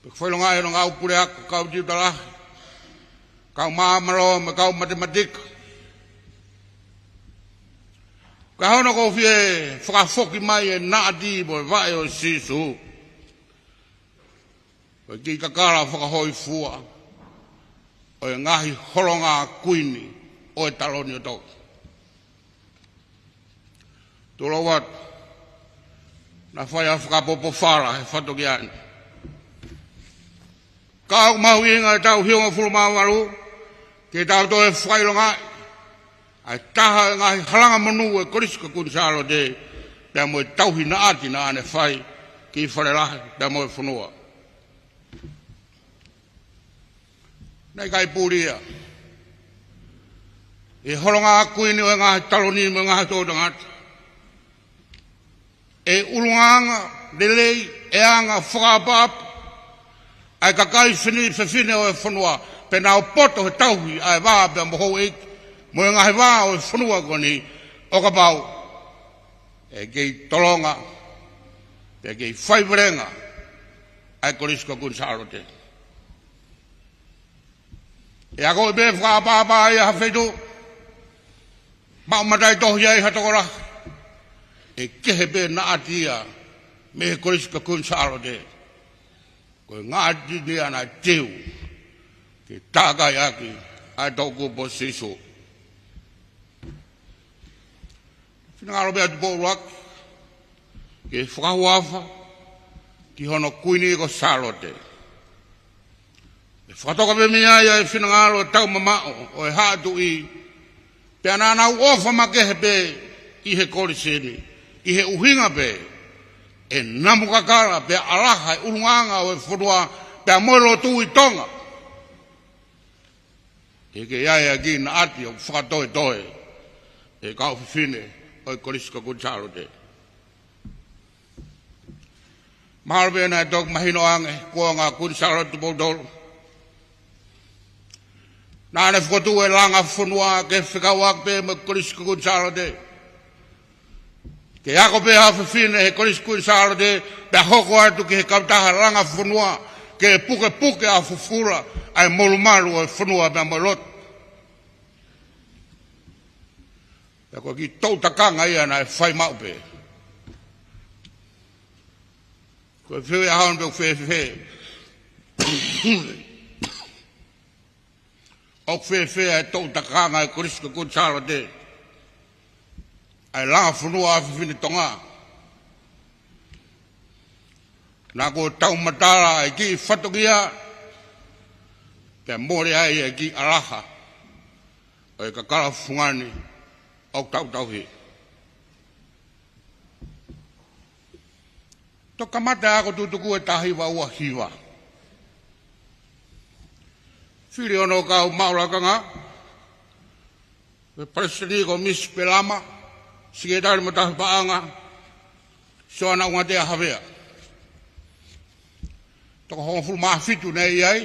pe whailonga e no ngā upure ako kau tiutalahi kau maamaro me kau matematika ka hono ko fie whakafoki mai e naati mo e wae o Sīsū o ki kakara whakahoi fua o e ngahi horonga kuini o e taloni o tau tūro wat na whai a whakapopo whara he whatoki ane ka au mahu inga e tau Hivangofulu-ma-valu ke tau to e whailonga ai taha ngahi halanga manu e Kolisi Kuini Salote pia mo e tauhi na ati na ane whai ki whare lahi pia mo e whanua. Nei kai pūria e horonga kuini o e ngahi taloni me ngahi tōtangata e ulunganga lelei e anga whakapapa ai kakai Fefine o e whanua pe nao poto he tauhi ai waa pia moho eki mo e ngahi waa o e whanua koni o ka pau e kei tolonga e kei whaivarenga ai Kolisi Kuini Salote e ako e be whakapapa ai a hawhetu mau matai tohi ai hatokora e kehe be na atia me he Kolisi Kuini Salote ko ngā ati ni ana teu ke tākai aki ai tōku po Sīsū whingaro bea tupo uruak ke whakahuafa ki hono kuini ko Salote e whakatoka pe mea ia e whingaro tau mamao o e hātu i pe anana uofa makehe pe i he Kolisi i he uhinga pe e namu kakara pe alaha e urunganga o e whurua pe amoelo tu i Tonga e ke iaia ki na ati o whakatoe toe e kau Fefine o e Kolisi Kuini Salote mahalo pe na e tok mahino ange kua ngā Kuini Salote tupotolo nā ne whakatu e langa whanua ke whikau ak pe me Kolisi Kuini Salote ke ako pe ha Fefine he Kolisi Kuini Salote pe hoko atu ke he kautaha langa whanua ke puke a fufura ai molumalu o whanua pe molot pe ko ki tautakanga ia na e whai mau pe ko e whiu e haon pe whewhe o whewhe e tautakanga e Kolisi Kuini Salote ai langa whanua a Fefine Tonga nā ko tau matara e ki whatokia pe mōre ai e ki alaha o e kakara whungani o tauhi toka mata ako tutuku e tahiwa ua hiva whiri ono kau maurakanga pe Palesiteni ko mis pelama siketari matahi paanga soana ungatea Havea toko Hivangofulu-ma-valu nei ai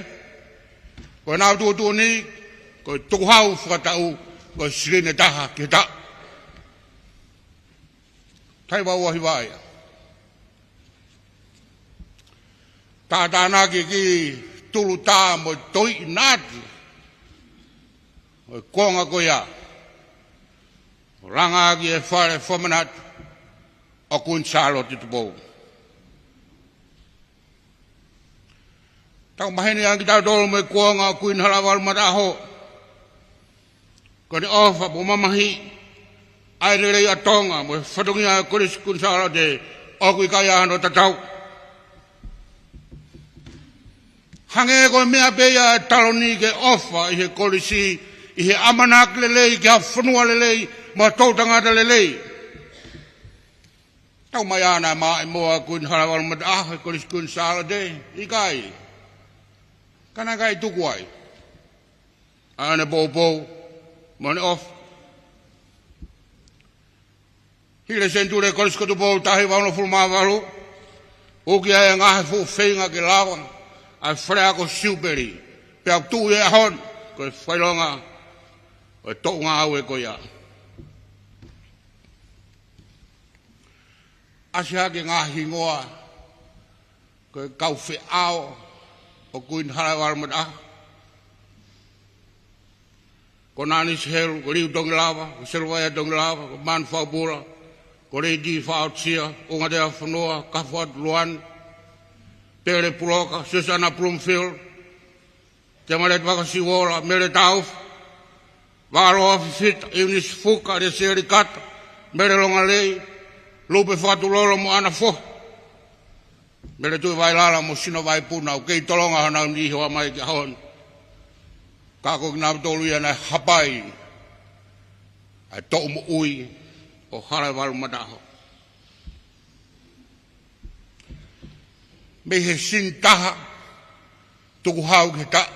ko nā tutu ni ko tuku hau whakatau ko sirene taha ke ta taiwa ua hiva ia tātāna ki tulu tā mo toi nāti o konga ko ia o ranga ki e whare whamanat o Kuini Salote tupou tau mahene angi tau tolo me kuanga kuini halawal mataho ko ni ofa po mamahi ai lelei a Tonga mo whatungia Kolisi Kuini Salote o kui kaya ano tatau. Hange ko mea beia taloni ke ofa i he Kolisi i he amanak lelei ke a whanua lelei ma tautangata lelei. Tau mai ana mai moa Kuini Halawalu mata Kolisi Kuini Salote ikai. Kana kai tuku ai. Ane bobo mone off. Hile senture Kolisi Kuini tahi Hivangofulu-ma-valu. Uki ai ngahe fu feinga ke lawa. Ai wharea ko siuperi. Pea tu e ahon. Ko whailonga. O tau ngā au e ko ia. Asia ke ngā hingoa. Ko kau whi ao. O Kuini Halawalu mata. Ko nani sehelu. Ko riu tongi lava. Ko selwaya tongi lava. Ko man whaubura. Ko reidi whaotia. O ngatea whanua. Kafuat luan. Pere puloka. Susana Plumfield. Te malet wakasiwola. Mere Tauhi. Waro afifita. Iunis fuka. Re seri kata. Mere longa lei. Lupe whatu lolo mo ana fo. Mere tui vai lala mo sino vai puna. O kei tolonga hana ni hoa mai ki hon. Kako kinautolu ia nai hapai. Ai tau mo ui. O Halawalu mataho. Me he sintaha. Tuku hau ke ta.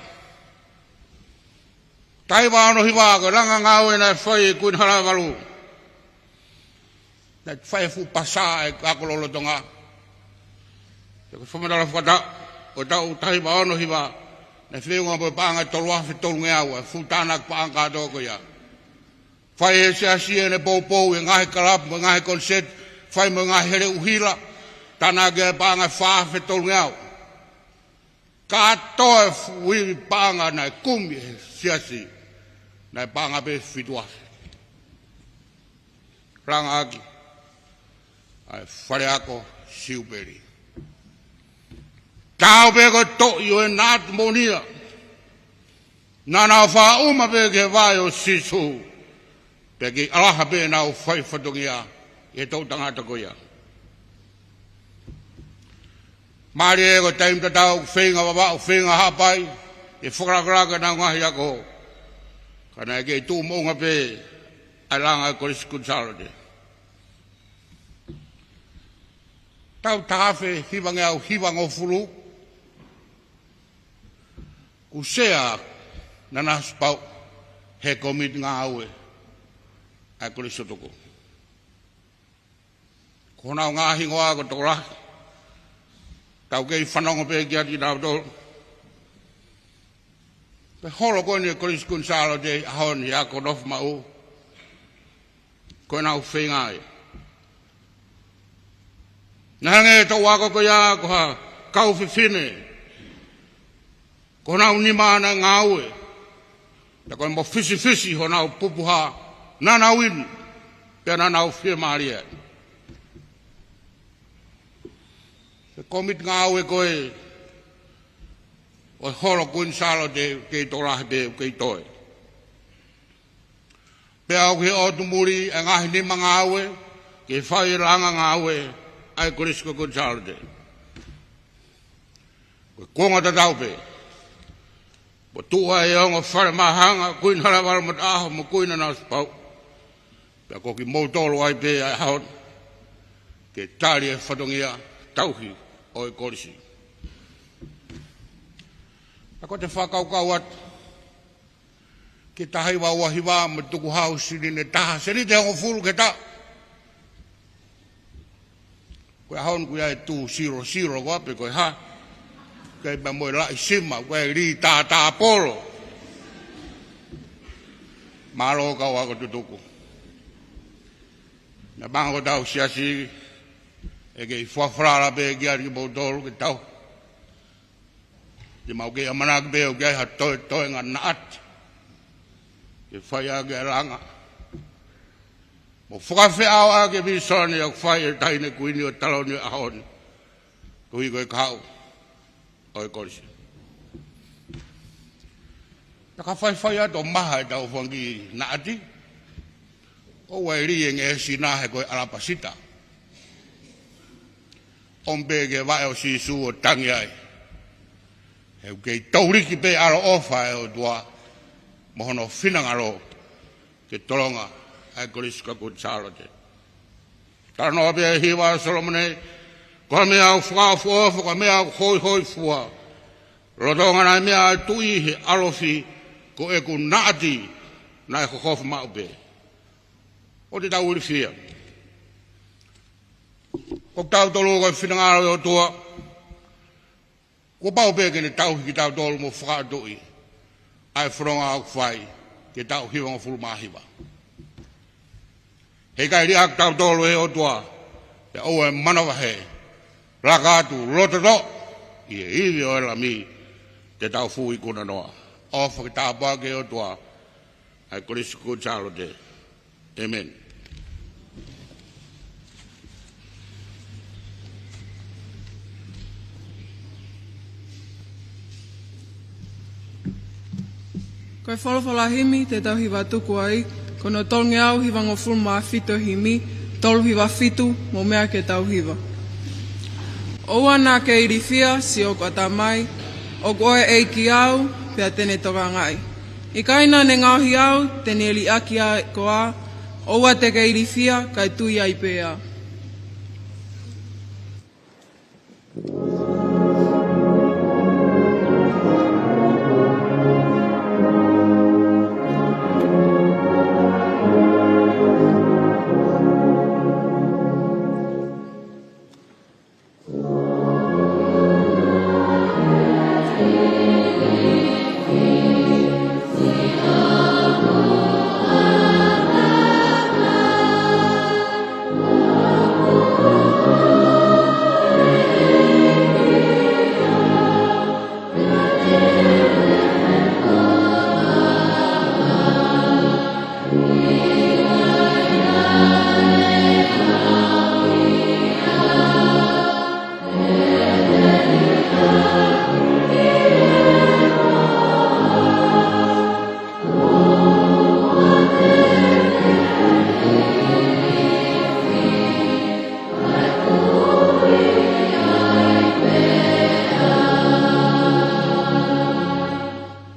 Tai wano hiwa ko langa ngau e nai whai Kuini Halawalu. Nai whai fu pasa e kako Lolotonga. Te ko whamadala whakata. O tau tai wano hiwa. Nai whiunga po paanga toluafe tolu ngeau. E fu tānak paanga toko ia. Whai e Siasi e ne pou e ngahe kalapu, e ngahe konset. Whai mo ngahe here uhila. Tānak e paanga whaafe tolu ngeau. Katoe hui paanga nai kumi e Siasi. Nai paanga pe whituafe. Ranga aki. Ai whare ako siuperi. Tau pe ko to'i o e nātu monia. Nana wha uma pe ke vai o Sīsū. Pe ki alaha pe na o whai whatongia. E tau tangata ko ia. Māri e ko taim tatau whenga wawau, whenga hapai. E whakarakaraka na ngahi ako. Kana e kei tū mounga pe. Ai langa Kolisi Kuini Salote. Tau tāwhe hivangau Hivangofulu. Kusea Nanasipau'u he komit ngā aue ai Kolisi Tuku. Konau ngā hingoa ko tō rahi. Tau kei whanonga pe kia ki tau tō. Pe holo koe ni Kolisi Kuini Salote ahon i ako nofu mau. Koe nau feangai. Nahange tau wako ko ia ko ha kau Fefine. Ko nau ni mana ngaue. Ta ko mo fisi ho nau pupuha nana win. Pe nau fie maria. Se komit ngaue koe. O holo Kuini Salote kei torahe pe kei toe. Pe au ke o tumuri e ngahi ni mangaue. Ke whai langa ngaue. Ai Kolisi Kuini Salote. Ko konga tatau pe. Bo tua e onga whare mahanga Kuini Halawalu mata mo Kuini Nanasipau'u. Pea koki mautolo ai pe ai haon. Ke tari e whatongia Tauhi o e Kolisi. Ako te whakaukau atu. Ke tahi wahiwa mo tuku hau siri ne taha. Seri te Hivangofulu ke ta. Koe haon kuia e tū 0-0 wape koe ha. Koe pa moe lai sima, koe ri tā polo. Malo kau ako tutuku. Na bango tau Siasi. E kei whawhrara pe kia ki mautolo ke tau. Ke mau kei amanak pe o kei ha toe ngā naat. Ke whaia ke ranga. Mo whakawheau a ke visone o whai e taine kuini o taloni o ahon. Kui koe kau o e Kolisi. Ka whaiwhai ato maha e tau whangi na ati. O wairi e nge sina he koe alapasita. Ombege wae o Sīsū o tangi ai. He kei tauriki pe aro ofa e o tua mohono whinangaro ke tolonga ai Kolisi Kuini Salote. Tano ape e hiwa Solomone, koha mea au whaafu ofa, koha mea au hoi fua. Lolotonga nai mea tui he alofi ko e ku naati nai hokofu maupe. O te tau uri whia. Ko kinautolu koe whinangaro e o tua, ko paupe ke ne tauhi ki kinautolu mo whakatui. Ai whronga au whai ke tau Hivangofulu-ma-valu. He kai ria kinautolu e o tua, te au e manawahe, raka atu rototo, i e iwi o ela mi, te tau fui kuna noa. Ofa ki tāpua ke o tua, ai Kolisi Kuini Salote. Amen. Koe wholawhalahimi te tauhiwa tuku ai, kono tolnge au Hivangofulu-ma-valu himi, toluhiwa fitu mo mea ke tauhiwa. Oua nā ke iriwhia si o atamai, o koe eiki au, pia tene toka ngai. Ikai nā ne ngauhi au, tene li aki a koa, oua te ke iriwhia kai tui ai pēa.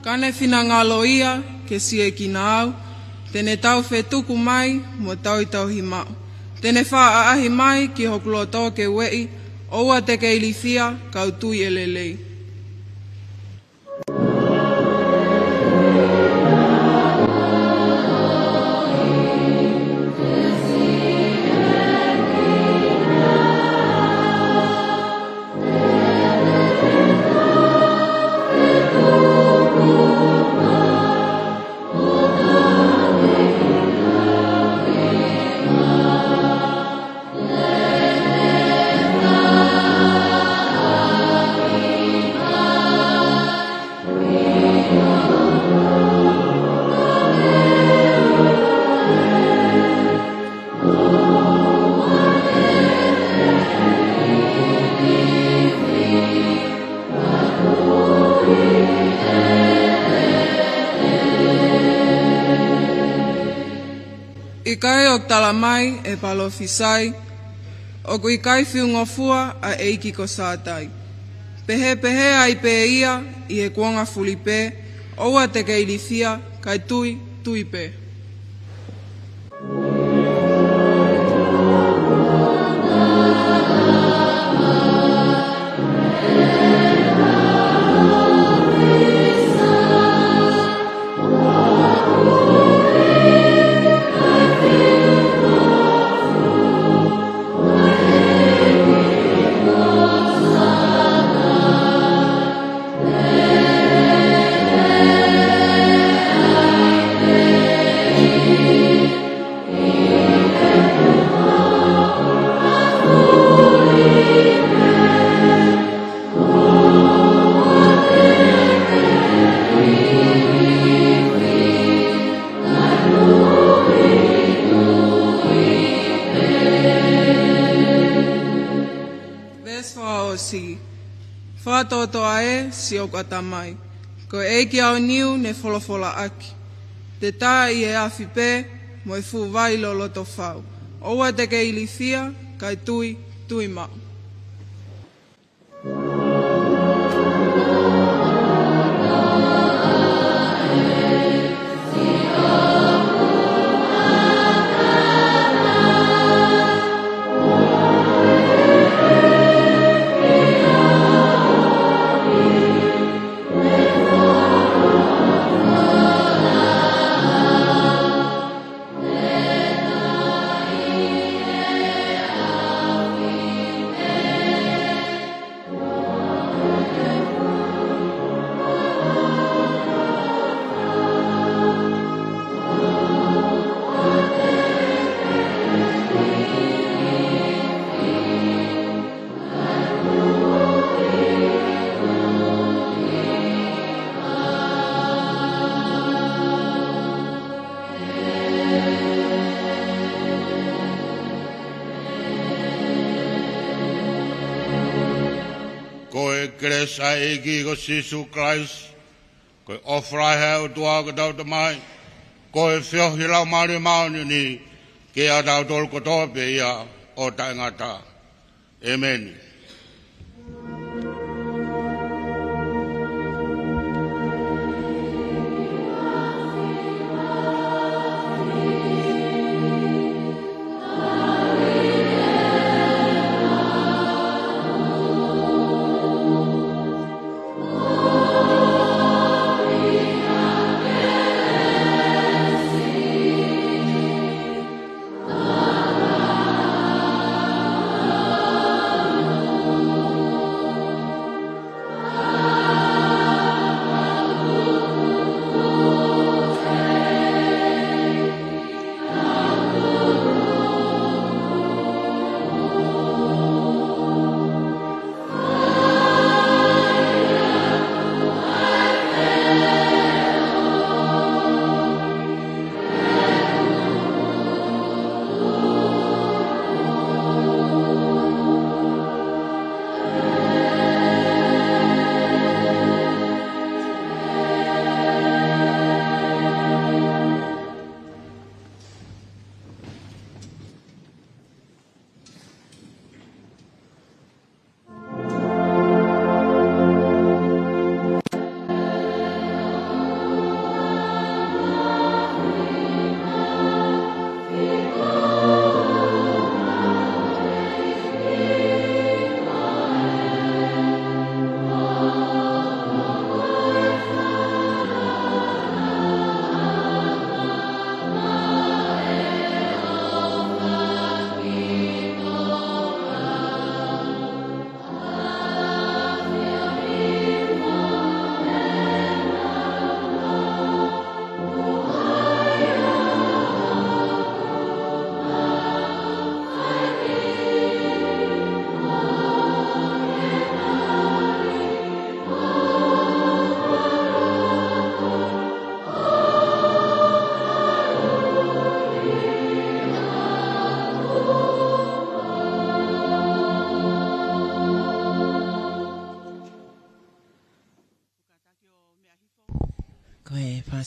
Kane whinangaloia ke sie kinau, tene tau tuku mai mo tau tauhi mau. Tene wha aahi mai ki hokuloto ke wei, oua te ke ilifia kau tui elelei. Ikai o tala mai e palo fisai, o ku ikai whiungofua a eiki ko sātai. Pehe pehe ai pe ia i e kuanga fulipe, oua te ke ilifia kai tui pe. Whatotoa e si o katamai. Ko eiki au niu ne folofola aki. Te tā I e awhi pē, mo e fu vai loloto whau. Oua te ke ilifia, kai tui, tui mau. Kresa egi ko Sīsū Christ, ko ofra heo tua ko tau te mai, ko e whiohi lau maari mauni ni, ke a tau tolu ko tope ia o taingata. Amen.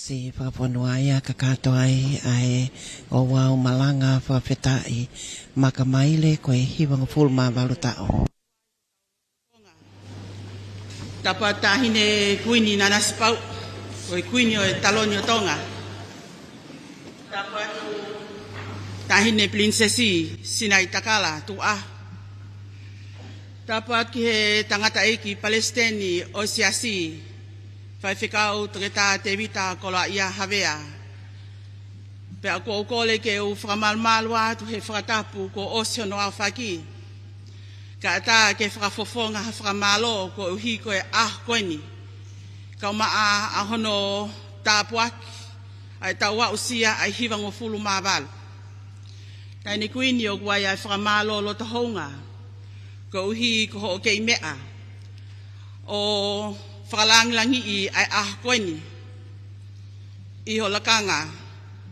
Si Koloa'ia ka katoa ai Ouau Malanga Fakafeta'i makamaile koe Hivangofulu-ma-valu ta'o. Tapa tahine kuini Nanasipau'u, koe kuini o taloni o Tonga. Tapa tahine prinsesi Sinai takala tu'a. Tapa ki he tangata eki Palesiteni o Siasi. Faifekau Tevita Koloa'ia Havea. Pe a ko kole ke u whakamalmalua tu he whakatapu ko osio no awhaki. Ka ata ke whakafofonga ha whakamalo ko uhi ko e koeni. Ka maa a hono tāpuaki ai taua usia ai Hivangofulu-ma-valu. Taini kuini o kuai ai whakamalo Lolotonga. Ko uhi ko ho kei mea. O Fakalangilangi ai koeni. Iho lakanga.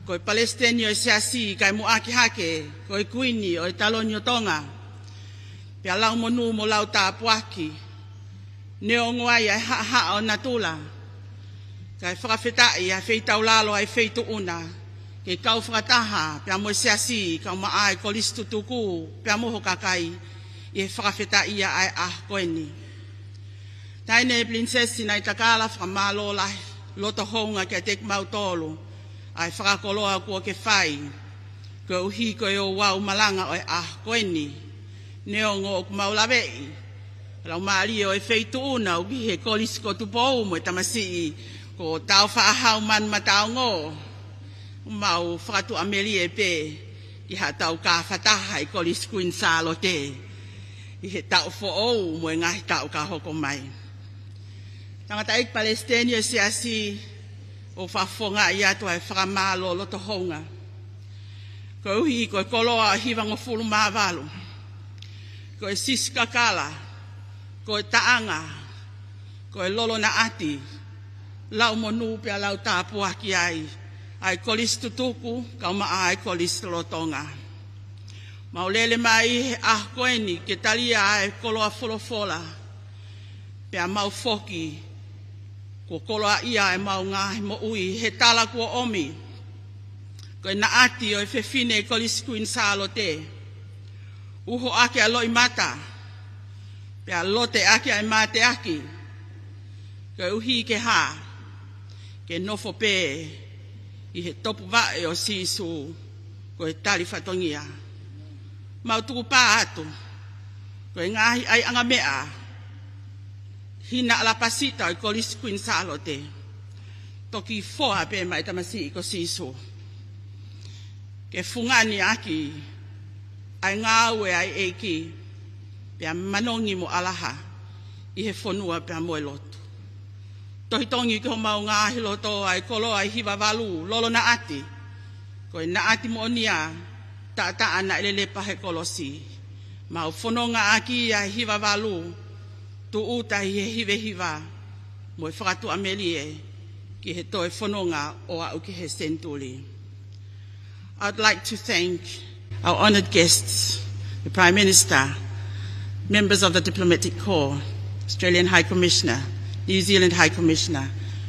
Ko Palesiteni o Siasi kai muaki hake. Ko kuini o taloni o Tonga. Pia lau monu mo lau tāpuaki. Neo nguai ai ha o natula. Kai Fakafeta'i ai feitau lalo ai feitu una. Ke kau whakataha, pia mo Siasi, kau maai Kolisi Tutuku, pia mo hokakai, i Fakafeta'i ai koeni. Taine prinsesi nai takala whamalo lai, Lolotonga ke tek mautolu, ai whakakoloa kua ke whai, ko uhi ko e Ouau Malanga o koeni, neongo o kumaulawei, lau maari o e feitu una, uki he Kolisi ko tupou mo e tamasi, ko tau whaahau man matau ngō, mau whakatu ameli e pe, i ha tau ka whataha i Kolisi Kuini Salote, i he tau fo'ou mo e ngahi tau ka hoko mai. Tangata ik Palesiteni o Siasi, o whafonga i atu ai whakamalo Lolotonga. Ko uhi ko e Koloa'ia Hivangofulu-ma-valu, ko e Sīsū kakala, ko e taanga, ko e lolo na ati, lau monu pia lau tāpuaki ai Kolisi Tutuku, kau maa ai Kolisi Lolotonga. Maulele mai he koeni ke talia ai koloa folofola, pia mau foki, ko Koloa'ia e mau ngahi mo ui, he tala kua omi, ko e naati o e Fefine Kuini Salote, uho ake a loi mata, pia lote ake a mate aki, ko e uhi ke ha, ke nofo pe, i he topu vae o Sīsū, ko e tali whatongia. Mau tuku pā atu, ko e ngahi ai anga mea, hina ala pasita o Kolisi Kuini Salote, toki foa pe mai tamasi i ko Sīsū. Ke fungani aki, ai ngāue ai eiki, pia manongi mo alaha, i he whonua pia moe lotu. Tohitongi ko mau ngahi loto ai Koloa'ia valu, lolo na ati, ko e na ati mo onia, ta ana elele pahe kolosi. Mau whanonga aki ai hiva valu, tu uta i he hiva, mo e whakatu amelie, ki he toi whanonga o au ki he sentuli. I'd like to thank our honored guests, the Prime Minister, members of the Diplomatic Corps, Australian High Commissioner, New Zealand High Commissioner,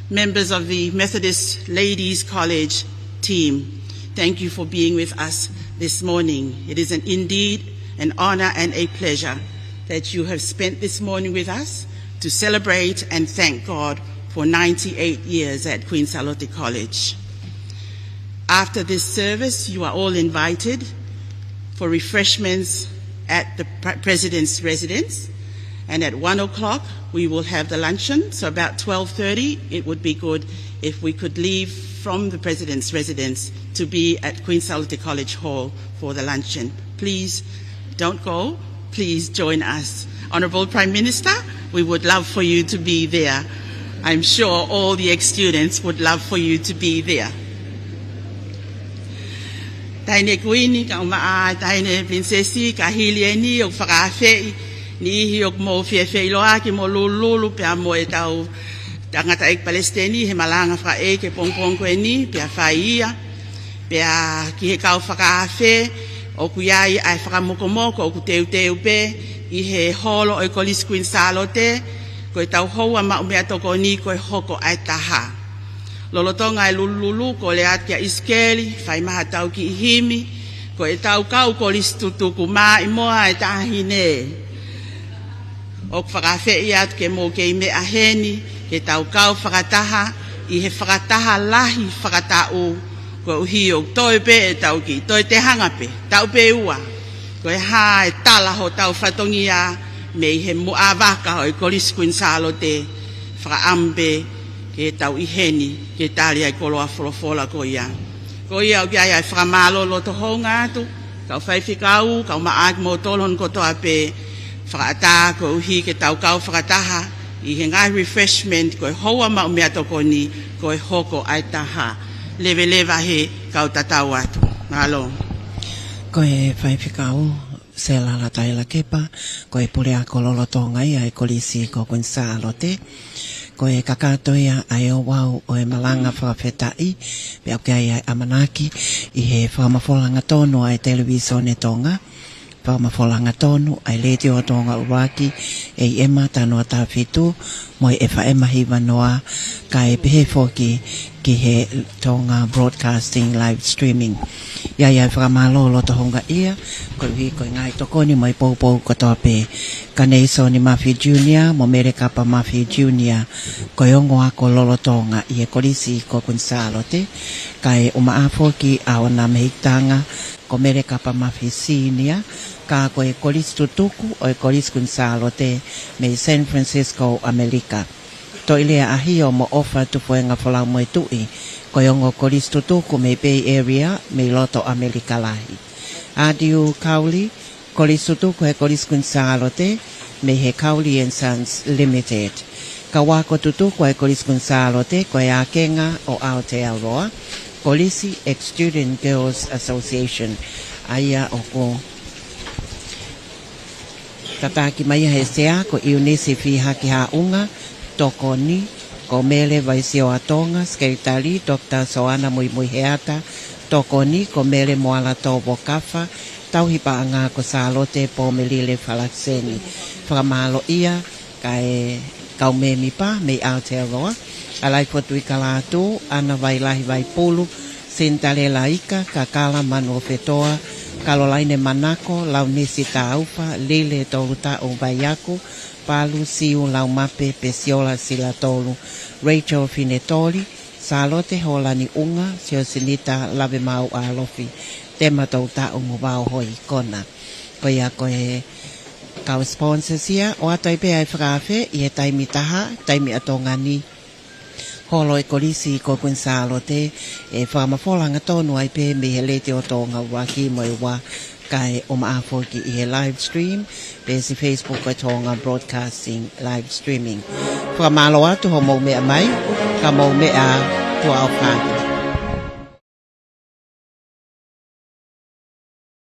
members of the Methodist Ladies College team. Thank you for being with us this morning. It is indeed an honor and a pleasure that you have spent this morning with us to celebrate and thank God for 98 years at Kuini Salote College. After this service, you are all invited for refreshments at the President's residence, and at 1 o'clock we will have the luncheon. So about 12:30, it would be good if we could leave from the President's residence to be at Kuini Salote College Hall for the luncheon. Please don't go. Please join us. Honourable Prime Minister, we would love for you to be there. I'm sure all the ex-students would love for you to be there. Taine kuini ka maa taine prinsesi ka hilieni o Fakaafe ni hi o mo Fefei loa ki mo lulu pia mo e tau tangata ik Palesiteni he Malanga Fakafeta'i ke pongpong kuini pia Faihiva pia ki he kau Fakaafe o kuyai ai whakamokomoko o kuteu pe i he holo o Kolisi Kuini Salote ko e tau houa ma umea toko ni ko e hoko ai taha. Lolotonga e lululu ko le atia iskeli, whai maha tau ki ihimi, ko e tau kau Kolisi Tutuku maa i moa e tahine. O whakawhei atu ke mō kei mea heni, ke tau kau whakataha, i he whakataha lahi whakatau, ko uhi o toi pe e tau ki, toi te hangape, tau pe ua, ko e haa e tala ho tau whatongia, me i he muawaka o Kolisi Kuini Salote, whakaambe, ke tau iheni, ke tali ai koloa folofola ko ia. Ko ia o kia ai whakamalo Lolotonga atu, kau Faifekau, kau maak mo tolon ko toa pe, whakata ko uhi ke tau kau whakataha, i he ngai refreshment ko e hoa ma umea toko ni, ko e hoko ai taha. Lewe he kau tatau atu. Malo. Ko e Faifekau, se lala taila kepa, ko e pure ako Lolotonga ia e Kolisi Kuini Salote, ko e kakatoia ai Ouau o e Malanga Fakafeta'i, pe au kia ai amanaki, i he whamafolanga tonu ai televisione Tonga, whamafolanga tonu ai leti o Tonga uraki, e ema tanu a tawhitu, mo e whaemahiva noa kai pehe foki ki he Tonga broadcasting live streaming. Ia whakamalo Lolotonga ia, ko hi ko ngai tokoni mai poupou ko tope. Kanei Soni Mafi Junior, mo mere kapa Mafi Junior, ko yongo ako Lolotonga ia Kolisi Kuini Salote, kai foki awana mehitanga, ko mere kapa Mafi Senior, ka ko e Kolisi Tutuku o e Kolisi Kuini Salote me San Francisco, Amerika. To ilea ahio mo ofa tu fuenga folau mo tui, ko yongo Kolisi Tutuku me Bay Area me loto Amerika lahi. Adiu kauli, Kolisi Tutuku e Kolisi Kuini Salote me he Kauli and Sons Limited. Kawako Tutuku e Kolisi Kuini Salote ko e akenga o Aotearoa, Kolisi Student Girls Association. Aia o ko Tataki mai he sea ko iunisi fi haki haunga, tokoni, ko mele vaisio a Tonga, skeritali, Dr. Soana Mui Heata, tokoni, ko mele moala tobo kafa, Tauhi paanga ko Salote po melile Falaseni. Whakamalo ia, kai kaumemi pa, me Aotearoa, alai potui kalatu, ana vai lahi vai pulu, sintale laika, kakala manu fetoa, Kalolaine manako, lau nisi taufa, lile toluta o vaiaku, palu siu lau mape pesiola sila tolu, Rachel Finetoli, Salote holani unga, siosinita lave mau alofi, tema tauta o mubao hoi kona. Koia koe kau sponsors ia, o atoi pe ai Fakaafe, ie taimi taha, taimi atongani, holo e Kolisi Kuini Salote e whamafolanga tonu ai pe me he lete o Tonga waki mo e wa kai o maafoki i he live stream pe si Facebook o Tonga broadcasting live streaming. Whamalo atu ho mau mea mai, ka mau mea tua au whātu.